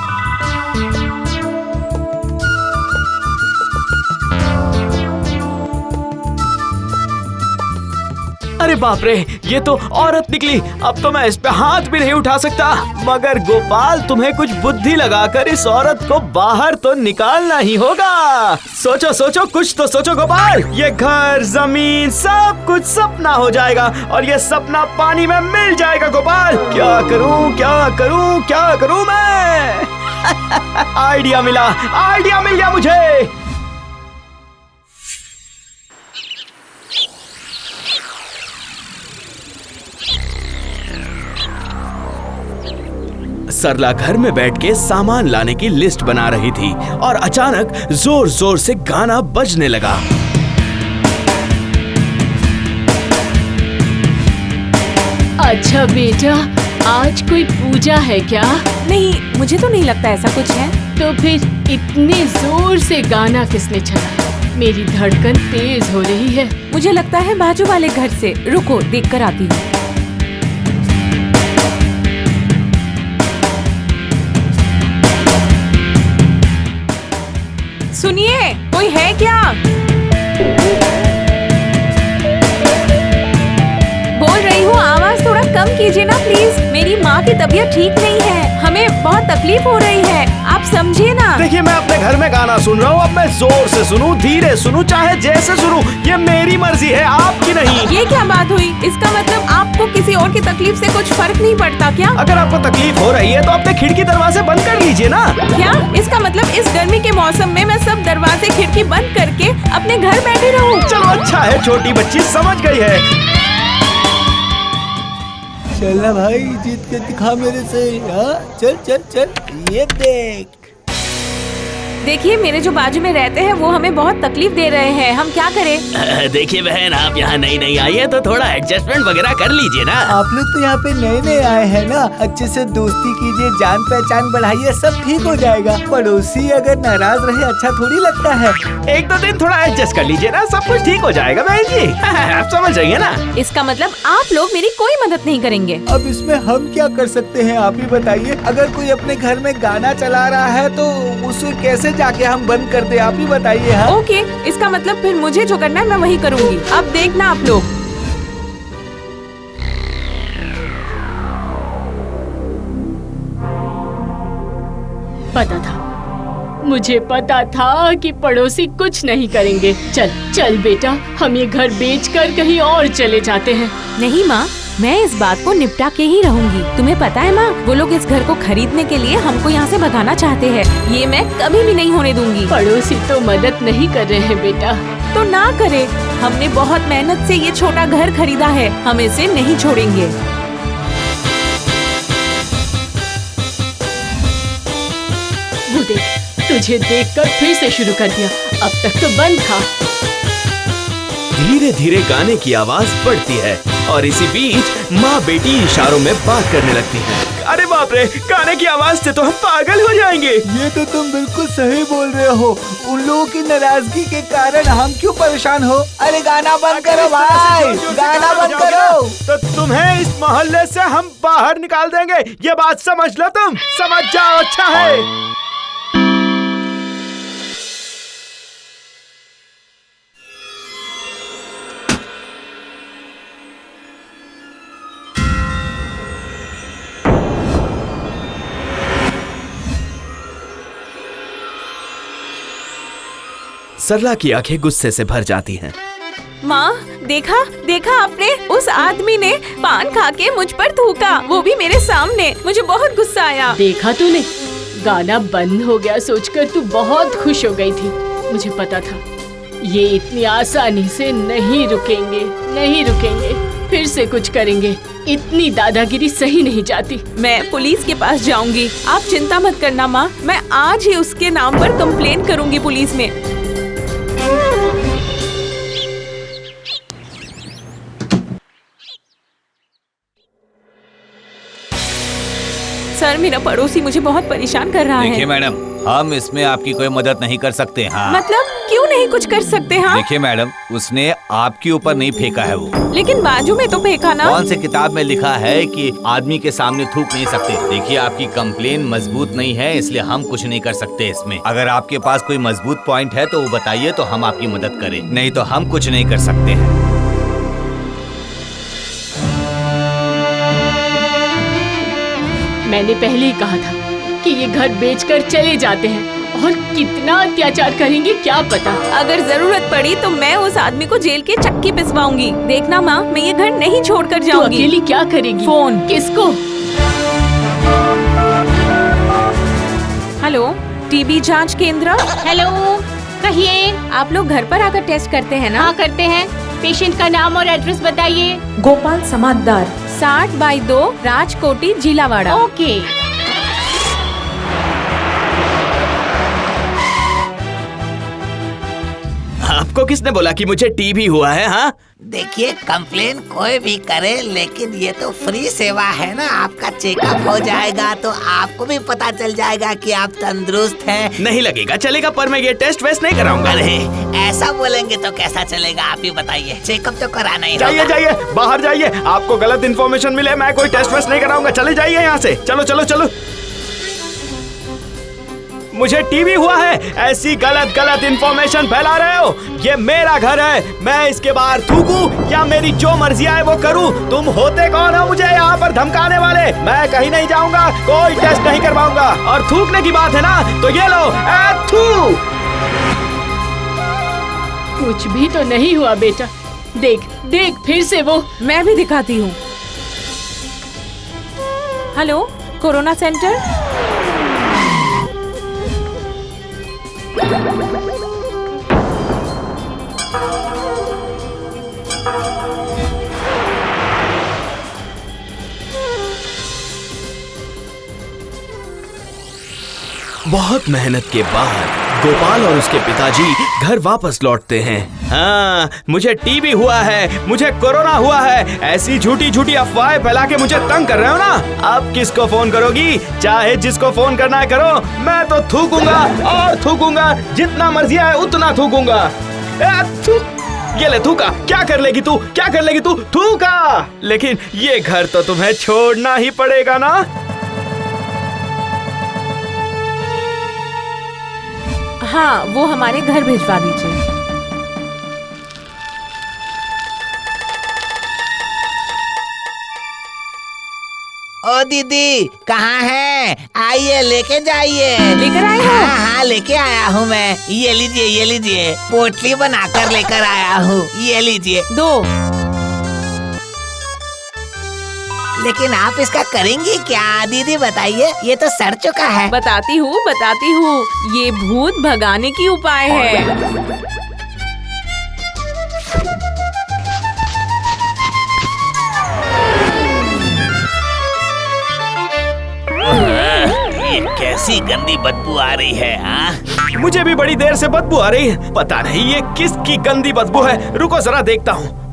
अरे बाप रे, ये तो औरत निकली। अब तो मैं इस पे हाथ भी नहीं उठा सकता। मगर गोपाल, तुम्हें कुछ बुद्धि लगाकर इस औरत को बाहर तो निकालना ही होगा। सोचो सोचो, कुछ तो सोचो गोपाल। ये घर, जमीन, सब कुछ सपना हो जाएगा और ये सपना पानी में मिल जाएगा। गोपाल, क्या करूं क्या करूं क्या करूं मैं? आइडिया मिल गया मुझे। सरला घर में बैठ के सामान लाने की लिस्ट बना रही थी और अचानक जोर जोर से गाना बजने लगा। अच्छा बेटा, आज कोई पूजा है क्या? नहीं, मुझे तो नहीं लगता ऐसा कुछ है। तो फिर इतने जोर से गाना किसने चलाया? मेरी धड़कन तेज हो रही है। मुझे लगता है बाजू वाले घर से। रुको, देख कर आती हूँ। सुनिए, कोई है क्या? बोल रही हूँ, आवाज थोड़ा कम कीजिए ना प्लीज। मेरी माँ माँ की तबीयत ठीक नहीं है, हमें बहुत तकलीफ हो रही है, आप समझिए ना। देखिए मैं अपने घर में गाना सुन रहा हूँ, अब मैं जोर से सुनूं, धीरे सुनूं, चाहे जैसे सुनूं, ये मेरी मर्जी है, आपकी नहीं। ये क्या बात हुई? इसका मतलब आपको किसी और की तकलीफ से कुछ फर्क नहीं पड़ता क्या? अगर आपको तकलीफ हो रही है तो अपने खिड़की दरवाजे बंद कर लीजिए ना। क्या इसका मतलब इस गर्मी के मौसम में मैं सब दरवाजे खिड़की बंद करके अपने घर बैठे रहूं? चलो अच्छा है, छोटी बच्ची समझ गई है। चलना भाई, जीत के दिखा मेरे से। हाँ चल चल चल, ये देख। देखिए मेरे जो बाजू में रहते हैं वो हमें बहुत तकलीफ दे रहे हैं, हम क्या करें? देखिए बहन, आप यहाँ नई नई आई है तो थोड़ा एडजस्टमेंट वगैरह कर लीजिए ना। आप लोग तो यहाँ पे नए नए आए हैं ना, अच्छे से दोस्ती कीजिए, जान पहचान बढ़ाइए, सब ठीक हो जाएगा। पड़ोसी अगर नाराज रहे अच्छा थोड़ी लगता है। एक दो दिन थोड़ा एडजस्ट कर लीजिए ना, सब कुछ ठीक हो जाएगा बहन जी। आप समझ जाइए ना। इसका मतलब आप लोग मेरी कोई मदद नहीं करेंगे। अब इसमें हम क्या कर सकते हैं, आप ही बताइए। अगर कोई अपने घर में गाना चला रहा है तो उसे कैसे जाके हम बंद कर दे, आप ही बताइए। हाँ ओके, इसका मतलब फिर मुझे जो करना है मैं वही करूँगी। अब देखना आप लोग। पता था, मुझे पता था कि पड़ोसी कुछ नहीं करेंगे। चल चल बेटा, हम ये घर बेचकर कहीं और चले जाते हैं। नहीं माँ, मैं इस बात को निपटा के ही रहूंगी। तुम्हें पता है माँ, वो लोग इस घर को खरीदने के लिए हमको यहाँ से भगाना चाहते हैं। ये मैं कभी भी नहीं होने दूंगी। पड़ोसी तो मदद नहीं कर रहे हैं बेटा। तो ना करे, हमने बहुत मेहनत से ये छोटा घर खरीदा है, हम इसे नहीं छोड़ेंगे। वो देख, तुझे देखकर फिर से शुरू कर दिया, अब तक तो बंद था। धीरे धीरे गाने की आवाज बढ़ती है और इसी बीच माँ बेटी इशारों में बात करने लगती है। अरे बाप रे, गाने की आवाज से तो हम पागल हो जाएंगे। ये तो तुम बिल्कुल सही बोल रहे हो। उन लोगों की नाराजगी के कारण हम क्यों परेशान हो? अरे गाना बंद करो भाई, गाना बंद करो। तो तुम्हें इस मोहल्ले से हम बाहर निकाल देंगे, ये बात समझ लो, तुम समझ जाओ। अच्छा है। सरला की आंखें गुस्से से भर जाती हैं। माँ, देखा देखा आपने, उस आदमी ने पान खा के मुझ पर थूका, वो भी मेरे सामने। मुझे बहुत गुस्सा आया। देखा तूने, गाना बंद हो गया सोचकर तू बहुत खुश हो गई थी। मुझे पता था ये इतनी आसानी से नहीं रुकेंगे, नहीं रुकेंगे, फिर से कुछ करेंगे। इतनी दादागिरी सही नहीं जाती। मैं पुलिस के पास जाऊंगी, आप चिंता मत करना माँ, मैं आज ही उसके नाम पर कंप्लेन करूंगी पुलिस में। सर, मेरा पड़ोसी मुझे बहुत परेशान कर रहा है। देखिए मैडम, हम इसमें आपकी कोई मदद नहीं कर सकते। हाँ मतलब क्यों नहीं कुछ कर सकते? हाँ देखिए मैडम, उसने आपके ऊपर नहीं फेंका है वो, लेकिन बाजू में तो फेंका ना। कौन से किताब में लिखा है कि आदमी के सामने थूक नहीं सकते? देखिए आपकी कंप्लेन मजबूत नहीं है, इसलिए हम कुछ नहीं कर सकते इसमें। अगर आपके पास कोई मजबूत पॉइंट है तो वो बताइए, तो हम आपकी मदद करें, नहीं तो हम कुछ नहीं कर सकते हैं। मैंने पहले ही कहा था कि ये घर बेचकर चले जाते हैं, और कितना अत्याचार करेंगे क्या पता। अगर जरूरत पड़ी तो मैं उस आदमी को जेल के चक्की पिसवाऊंगी। देखना माँ, मैं ये घर नहीं छोड़कर जाऊंगी। अकेली क्या करेगी? फोन किसको? हेलो, टीबी जांच केंद्र। हेलो, कहिए। आप लोग घर पर आकर टेस्ट करते हैं ना? हाँ करते हैं। पेशेंट का नाम और एड्रेस बताइए। गोपाल समाददार, 60/2 राजकोटी जिलावाड़ा। ओके। आपको किसने बोला कि मुझे टीबी हुआ है? हाँ देखिए, कंप्लेन कोई भी करे, लेकिन ये तो फ्री सेवा है ना। आपका चेकअप हो जाएगा तो आपको भी पता चल जाएगा कि आप तंदुरुस्त हैं। नहीं लगेगा, चलेगा, पर मैं ये टेस्ट वेस्ट नहीं कराऊंगा। अरे ऐसा बोलेंगे तो कैसा चलेगा? आप ही बताइए, चेकअप तो कराना ही। जाइए जाइए, बाहर जाइए, आपको गलत इन्फॉर्मेशन मिले, मैं कोई टेस्ट वेस्ट नहीं कराऊंगा। चले जाइए यहाँ से, चलो चलो चलो। मुझे टीबी हुआ है, ऐसी गलत गलत इन्फॉर्मेशन फैला रहे हो। ये मेरा घर है, मैं इसके बाहर थूकूं या मेरी जो मर्जी आए वो करूं? तुम होते कौन हो मुझे यहाँ पर धमकाने वाले? मैं कहीं नहीं जाऊंगा, कोई टेस्ट नहीं करवाऊंगा। और थूकने की बात है ना, तो ये लो, थू। कुछ भी तो नहीं हुआ बेटा। देख देख फिर से वो। मैं भी दिखाती हूँ। Hello, corona centre. बहुत मेहनत के बाद गोपाल और उसके पिताजी घर वापस लौटते हैं। हाँ, मुझे टीबी हुआ है, मुझे कोरोना हुआ है, ऐसी झूठी झूठी अफवाहें फैला के मुझे तंग कर रहे हो ना। अब किसको फोन करोगी? चाहे जिसको फोन करना है करो, मैं तो थूकूंगा और थूकूंगा, जितना मर्जी आए उतना थूकूंगा। ये ले थूका। क्या कर लेगी तू? क्या कर लेगी तू? थूका। लेकिन ये घर तो तुम्हें छोड़ना ही पड़ेगा ना। हाँ, वो हमारे घर भिजवा दीजिए। ओ दीदी, कहाँ है? आइए, लेके जाइए। लेकर आए हो? हाँ हाँ, लेके आया हूँ मैं। ये लीजिए, ये लीजिए, पोटली बनाकर लेकर आया हूँ। ये लीजिए। दो। लेकिन आप इसका करेंगी क्या दीदी, बताइए? ये तो सड़ चुका है। बताती हूँ, बताती हूँ। ये भूत भगाने की उपाय है। ये कैसी गंदी बदबू आ रही है? हाँ, मुझे भी बड़ी देर से बदबू आ रही है। पता नहीं ये किसकी गंदी बदबू है। रुको जरा देखता हूँ।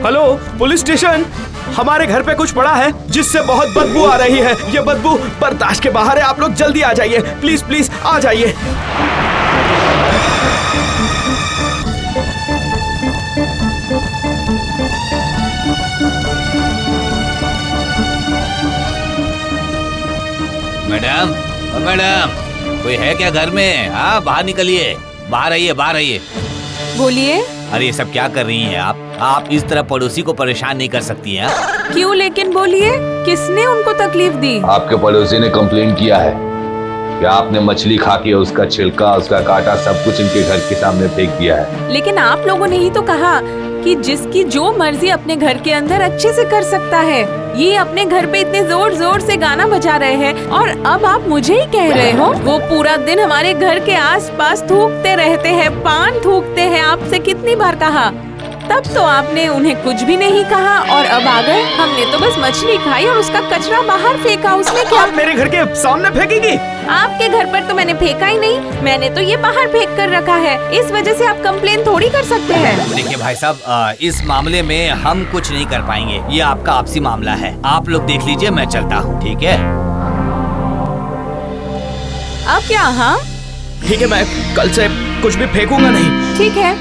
Hello, police station. हमारे घर पे कुछ पड़ा है जिससे बहुत बदबू आ रही है। ये बदबू बर्दाश्त के बाहर है। आप लोग जल्दी आ जाइए, प्लीज प्लीज आ जाइए। मैडम, मैडम, कोई है क्या घर में? हाँ, बाहर निकलिए, बाहर आइए, बाहर आइए। बोलिए। अरे ये सब क्या कर रही हैं आप इस तरह पड़ोसी को परेशान नहीं कर सकती हैं। क्यों? लेकिन बोलिए, किसने उनको तकलीफ दी? आपके पड़ोसी ने कंप्लेंट किया है कि आपने मछली खा के उसका छिलका, उसका कांटा सब कुछ इनके घर के सामने फेंक दिया है। लेकिन आप लोगों ने ही तो कहा कि जिसकी जो मर्जी अपने घर के अंदर अच्छे से कर सकता है। ये अपने घर पे इतने जोर जोर से गाना बजा रहे हैं और अब आप मुझे ही कह रहे हो? वो पूरा दिन हमारे घर के आसपास थूकते रहते हैं, पान थूकते हैं। आपसे कितनी बार कहा, तब तो आपने उन्हें कुछ भी नहीं कहा और अब आ गए। हमने तो बस मछली खाई और उसका कचरा बाहर फेंका। उसने क्या? आप मेरे घर के सामने फेंकेगी? आपके घर पर तो मैंने फेंका ही नहीं, मैंने तो ये बाहर फेंक कर रखा है। इस वजह से आप कंप्लेन थोड़ी कर सकते हैं। देखिए भाई साहब, इस मामले में हम कुछ नहीं कर पाएंगे। ये आपका आपसी मामला है। आप लोग देख लीजिए, मैं चलता हूँ, ठीक है? अब क्या? हाँ ठीक है, मैं कल से कुछ भी फेंकूंगा नहीं। ठीक है,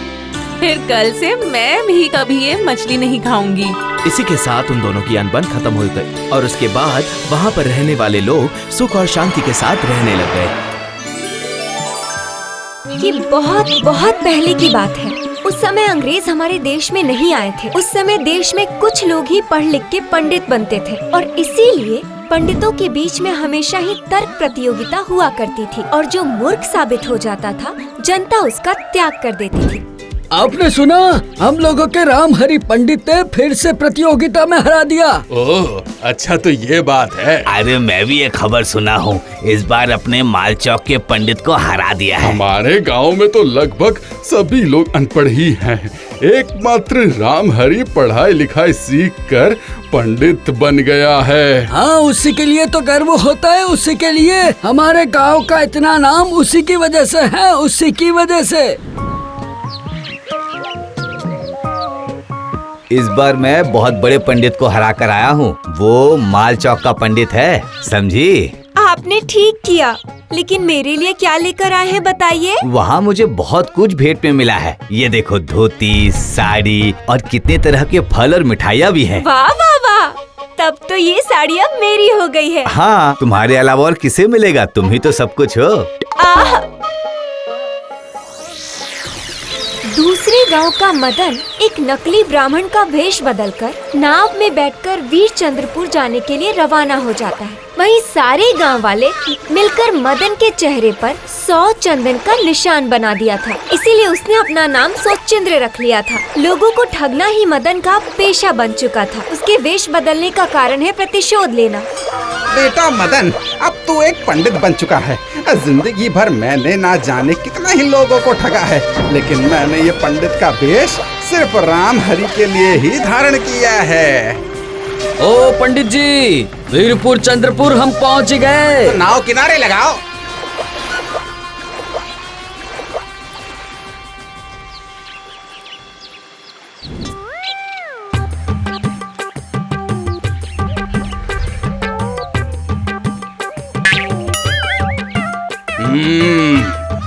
फिर कल से मैं भी कभी ये मछली नहीं खाऊंगी। इसी के साथ उन दोनों की अनबन खत्म हो गई और उसके बाद वहाँ पर रहने वाले लोग सुख और शांति के साथ रहने लग गए। ये बहुत बहुत पहले की बात है। उस समय अंग्रेज हमारे देश में नहीं आए थे। उस समय देश में कुछ लोग ही पढ़ लिख के पंडित बनते थे और इसीलिए पंडितों के बीच में हमेशा ही तर्क प्रतियोगिता हुआ करती थी और जो मूर्ख साबित हो जाता था, जनता उसका त्याग कर देती थी। आपने सुना? हम लोगों के राम हरि पंडित ने फिर से प्रतियोगिता में हरा दिया। ओह, अच्छा तो ये बात है। अरे मैं भी ये खबर सुना हूँ। इस बार अपने माल चौक के पंडित को हरा दिया है। हमारे गांव में तो लगभग सभी लोग अनपढ़ ही हैं। एकमात्र राम हरि पढ़ाई लिखाई सीख कर पंडित बन गया है। हाँ, उसी के लिए तो गर्व होता है। उसी के लिए हमारे गाँव का इतना नाम उसी की वजह से है, उसी की वजह से। इस बार मैं बहुत बड़े पंडित को हरा कर आया हूँ। वो माल चौक का पंडित है, समझी? आपने ठीक किया, लेकिन मेरे लिए क्या लेकर आए हैं बताइए? वहाँ मुझे बहुत कुछ भेंट में मिला है। ये देखो, धोती, साड़ी और कितने तरह के फल और मिठाइयाँ भी हैं। वाह वाह वाह, तब तो ये साड़ी अब मेरी हो गई है। हाँ, तुम्हारे अलावा और किसे मिलेगा? तुम ही तो सब कुछ हो। दूसरे गांव का मदन एक नकली ब्राह्मण का वेश बदलकर नाव में बैठकर वीरचंद्रपुर जाने के लिए रवाना हो जाता है। वहीं सारे गांव वाले मिलकर मदन के चेहरे पर 100 चंदन का निशान बना दिया था, इसीलिए उसने अपना नाम सोचिंद्र रख लिया था। लोगों को ठगना ही मदन का पेशा बन चुका था। उसके वेश बदलने का कारण है प्रतिशोध लेना। बेटा मदन, अब तू एक पंडित बन चुका है। जिंदगी भर मैंने ना जाने कितना ही लोगों को ठगा है, लेकिन मैंने ये पंडित का वेश सिर्फ राम हरि के लिए ही धारण किया है। ओ पंडित जी, वीरपुर चंद्रपुर हम पहुंच गए। नाव किनारे लगाओ।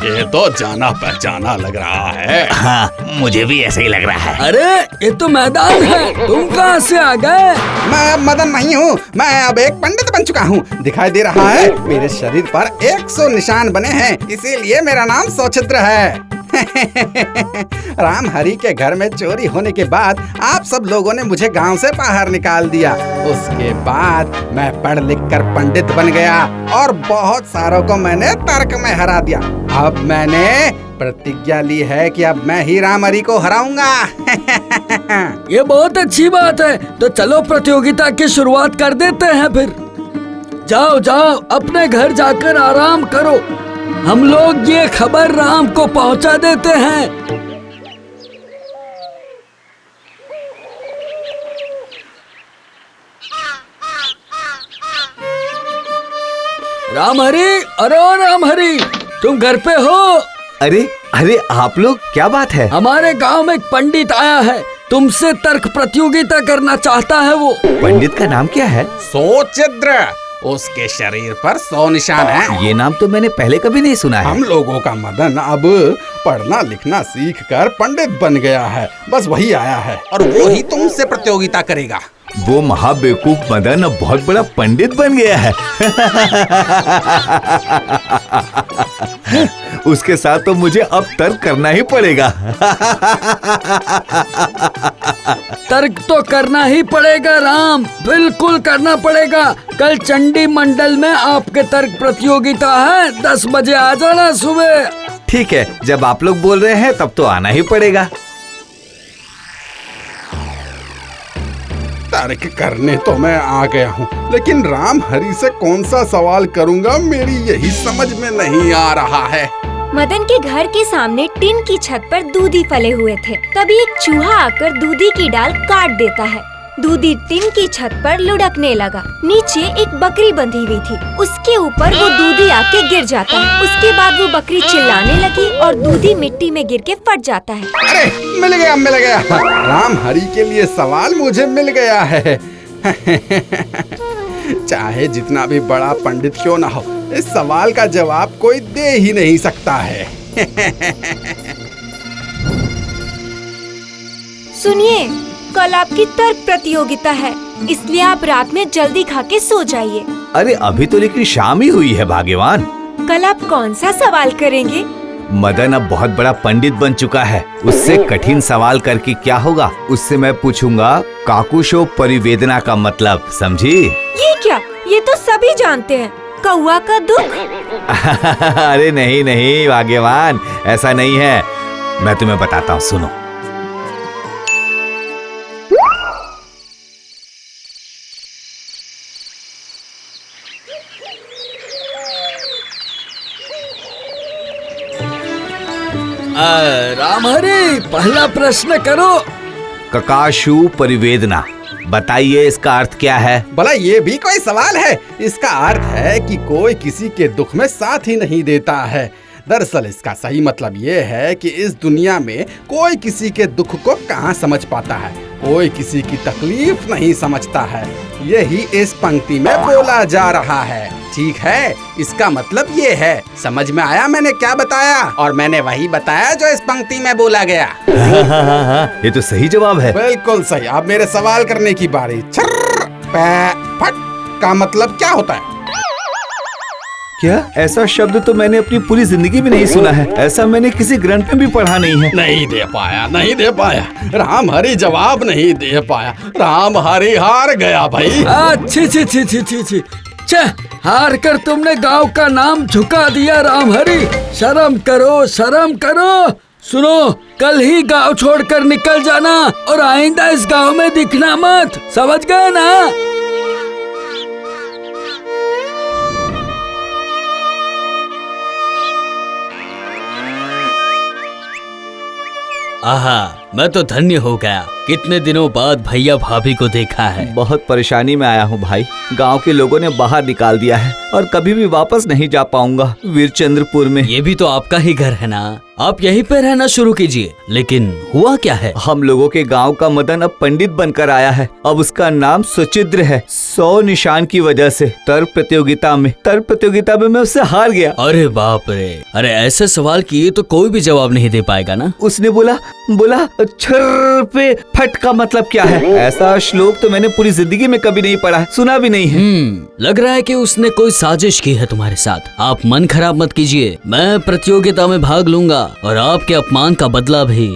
ये तो जाना पहचाना लग रहा है। हाँ, मुझे भी ऐसा ही लग रहा है। अरे ये तो मैदान है, तुम कहाँ से आ गए? मैं अब मदन नहीं हूँ, मैं अब एक पंडित बन चुका हूँ। दिखाई दे रहा है मेरे शरीर पर 100 निशान बने हैं, इसीलिए मेरा नाम सोचिंद्र है। राम हरि के घर में चोरी होने के बाद आप सब लोगों ने मुझे गांव से बाहर निकाल दिया। उसके बाद मैं पढ़ लिख कर पंडित बन गया और बहुत सारों को मैंने तर्क में हरा दिया। अब मैंने प्रतिज्ञा ली है कि अब मैं ही राम हरि को हराऊंगा। ये बहुत अच्छी बात है, तो चलो प्रतियोगिता की शुरुआत कर देते हैं फिर। जाओ जाओ, अपने घर जाकर आराम करो, हम लोग ये खबर राम को पहुंचा देते हैं। राम हरि, अरे राम हरि, तुम घर पे हो? अरे अरे, आप लोग, क्या बात है? हमारे गांव में एक पंडित आया है, तुमसे तर्क प्रतियोगिता करना चाहता है वो। पंडित का नाम क्या है? सोचिंद्र। उसके शरीर पर 100 निशान हैं। ये नाम तो मैंने पहले कभी नहीं सुना है। हम लोगों का मदन अब पढ़ना लिखना सीखकर पंडित बन गया है, बस वही आया है और वो ही तुमसे प्रतियोगिता करेगा। वो महाबेवकूफ मदन अब बहुत बड़ा पंडित बन गया है। उसके साथ तो मुझे अब तर्क करना ही पड़ेगा। तर्क तो करना ही पड़ेगा राम, बिल्कुल करना पड़ेगा। कल चंडी मंडल में आपके तर्क प्रतियोगिता है, 10 बजे आ जाना सुबह। ठीक है, जब आप लोग बोल रहे हैं तब तो आना ही पड़ेगा। तर्क करने तो मैं आ गया हूँ, लेकिन राम हरि से कौन सा सवाल करूँगा, मेरी यही समझ में नहीं आ रहा है। मदन के घर के सामने टिन की छत पर दूधी फले हुए थे। तभी एक चूहा आकर दूधी की डाल काट देता है। दूधी टिन की छत पर लुढ़कने लगा। नीचे एक बकरी बंधी हुई थी, उसके ऊपर वो दूधी आके गिर जाता है। उसके बाद वो बकरी चिल्लाने लगी और दूधी मिट्टी में गिर के फट जाता है। अरे मिल गया मिल गया, राम हरि के लिए सवाल मुझे मिल गया है। चाहे जितना भी बड़ा पंडित क्यों ना हो, इस सवाल का जवाब कोई दे ही नहीं सकता है। सुनिए, कल आपकी तर्क प्रतियोगिता है, इसलिए आप रात में जल्दी खा के सो जाइए। अरे अभी तो लेकिन शाम ही हुई है भाग्यवान। कल आप कौन सा सवाल करेंगे? मदन अब बहुत बड़ा पंडित बन चुका है, उससे कठिन सवाल करके क्या होगा। उससे मैं पूछूंगा काकुशो परिवेदना का मतलब, समझी? ये क्या? ये तो सभी जानते हैं, कौआ का दुख। अरे नहीं नहीं भाग्यवान, ऐसा नहीं है, मैं तुम्हें बताता हूँ, सुनो। राम हरि, पहला प्रश्न करो। ककाशु परिवेदना, बताइए इसका अर्थ क्या है? भला ये भी कोई सवाल है? इसका अर्थ है कि कोई किसी के दुख में साथ ही नहीं देता है। दरअसल इसका सही मतलब ये है कि इस दुनिया में कोई किसी के दुख को कहाँ समझ पाता है। कोई किसी की तकलीफ नहीं समझता है, यही इस पंक्ति में बोला जा रहा है। ठीक है, इसका मतलब ये है। समझ में आया मैंने क्या बताया? और मैंने वही बताया जो इस पंक्ति में बोला गया। ये तो सही जवाब है। बिल्कुल सही। अब मेरे सवाल करने की बारी। छर्र पे फट का मतलब क्या होता है? क्या ऐसा शब्द तो मैंने अपनी पूरी जिंदगी में नहीं सुना है। ऐसा मैंने किसी ग्रंथ में भी पढ़ा नहीं है। नहीं दे पाया। राम हरि जवाब नहीं दे पाया। राम हरि हार गया भाई। छी हार कर तुमने गांव का नाम झुका दिया। राम हरि, शर्म करो। सुनो, कल ही गांव छोड़कर निकल जाना और आइंदा इस गांव में दिखना मत। समझ गए ना? आहा, मैं तो धन्य हो गया। कितने दिनों बाद भैया भाभी को देखा है। बहुत परेशानी में आया हूँ भाई। गांव के लोगों ने बाहर निकाल दिया है और कभी भी वापस नहीं जा पाऊंगा वीरचंद्रपुर में। ये भी तो आपका ही घर है ना, आप यहीं पे रहना शुरू कीजिए। लेकिन हुआ क्या है? हम लोगों के गांव का मदन अब पंडित बनकर आया है। अब उसका नाम सुचिद्र है। 100 निशान की वजह से तर्क प्रतियोगिता में मैं उससे हार गया। अरे बाप रे, अरे ऐसे सवाल किए तो कोई भी जवाब नहीं दे पाएगा ना। उसने बोला छर्र पे फट का मतलब क्या है? ऐसा श्लोक तो मैंने पूरी जिंदगी में कभी नहीं पढ़ा, सुना भी नहीं है। लग रहा है कि उसने कोई साजिश की है तुम्हारे साथ। आप मन खराब मत कीजिए, मैं प्रतियोगिता में भाग लूंगा और आपके अपमान का बदला भी।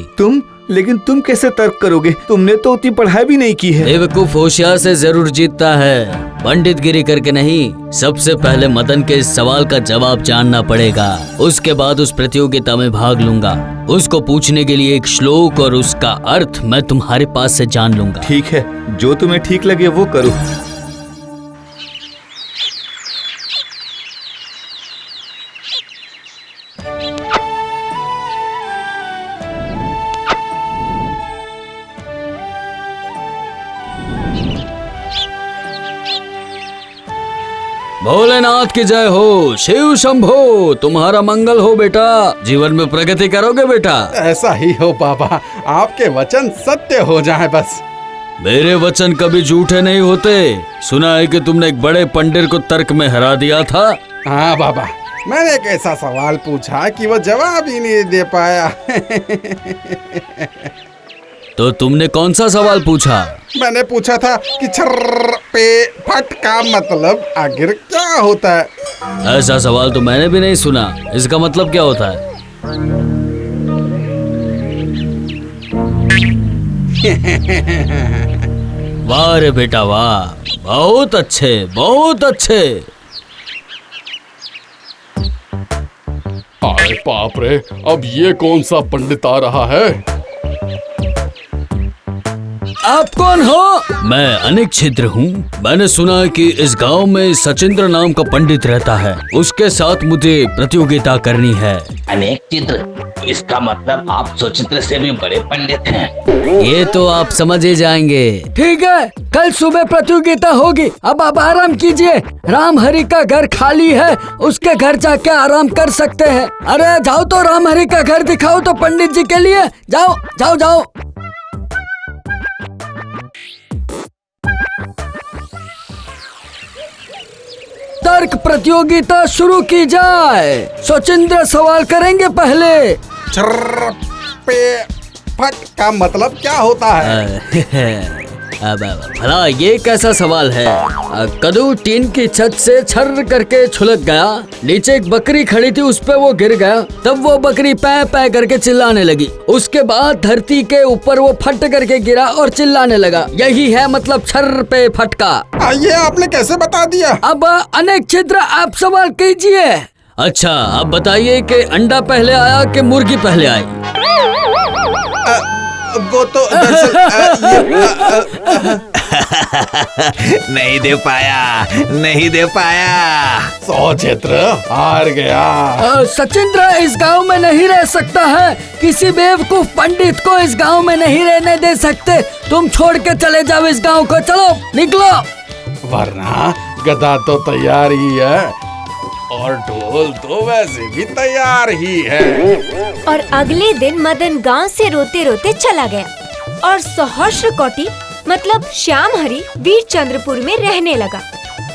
लेकिन तुम कैसे तर्क करोगे? तुमने तो उतनी पढ़ाई भी नहीं की है। बेवकूफ होशियार से जरूर जीतता है, पंडितगिरी करके नहीं। सबसे पहले मदन के इस सवाल का जवाब जानना पड़ेगा, उसके बाद उस प्रतियोगिता में भाग लूंगा। उसको पूछने के लिए एक श्लोक और उसका अर्थ मैं तुम्हारे पास से जान लूंगा। ठीक है, जो तुम्हें ठीक लगे वो करो। भोलेनाथ की जय हो। शिव शंभो, तुम्हारा मंगल हो बेटा। जीवन में प्रगति करोगे बेटा। ऐसा ही हो बाबा, आपके वचन सत्य हो जाए बस। मेरे वचन कभी झूठे नहीं होते। सुना है कि तुमने एक बड़े पंडित को तर्क में हरा दिया था। हाँ बाबा, मैंने एक ऐसा सवाल पूछा कि वो जवाब ही नहीं दे पाया। तो तुमने कौन सा सवाल पूछा? मैंने पूछा था कि छर्र पे फट का मतलब आखिर क्या होता है? ऐसा सवाल तो मैंने भी नहीं सुना। इसका मतलब क्या होता है? वाह रे बेटा वाह, बहुत अच्छे, बहुत अच्छे। अरे बाप रे, अब ये कौन सा पंडित आ रहा है? आप कौन हो? मैं अनेक छिद्र हूँ। मैंने सुना है कि इस गांव में सचिंद्र नाम का पंडित रहता है। उसके साथ मुझे प्रतियोगिता करनी है। अनेक छिद्र, इसका मतलब आप सुचित्र से भी बड़े पंडित हैं। ये तो आप समझ ही जाएंगे। ठीक है, कल सुबह प्रतियोगिता होगी। अब आप आराम कीजिए। राम हरि का घर खाली है, उसके घर जाके आराम कर सकते हैं। अरे जाओ तो राम हरि का घर दिखाओ तो पंडित जी के लिए। जाओ जाओ जाओ। तर्क प्रतियोगिता शुरू की जाए। सचिंद्र सवाल करेंगे पहले। छर्र पे फट का मतलब क्या होता है? अब भला ये कैसा सवाल है? कदू टीन की छत से छर्र करके छुलक गया। नीचे एक बकरी खड़ी थी, उस पे वो गिर गया। तब वो बकरी पै पै करके चिल्लाने लगी। उसके बाद धरती के ऊपर वो फट करके गिरा और चिल्लाने लगा। यही है मतलब छर्र पे फटका। ये आपने कैसे बता दिया? अब अनेक छिद्र आप सवाल कीजिए। अच्छा, अब बताइए कि अंडा पहले आया कि मुर्गी पहले आई? वो तो नहीं दे पाया। सुचित्र हार गया। सचिंद्र इस गांव में नहीं रह सकता है। किसी बेवकूफ पंडित को इस गांव में नहीं रहने दे सकते। तुम छोड़ के चले जाओ इस गांव को। चलो निकलो। वरना गधा तो तैयार ही है और ढोल तो वैसे भी तैयार ही है। और अगले दिन मदन गांव से रोते रोते चला गया। और सहस्र कोटि मतलब श्याम हरि वीरचंद्रपुर में रहने लगा।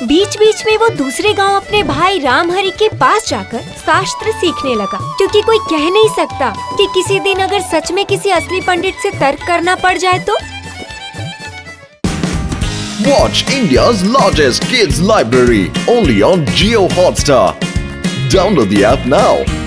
बीच बीच में वो दूसरे गांव अपने भाई राम हरि के पास जाकर शास्त्र सीखने लगा, क्योंकि कोई कह नहीं सकता कि किसी दिन अगर सच में किसी असली पंडित से तर्क करना पड़ जाए तो। Watch India's largest kids library only on Jio Hotstar. Download the app now.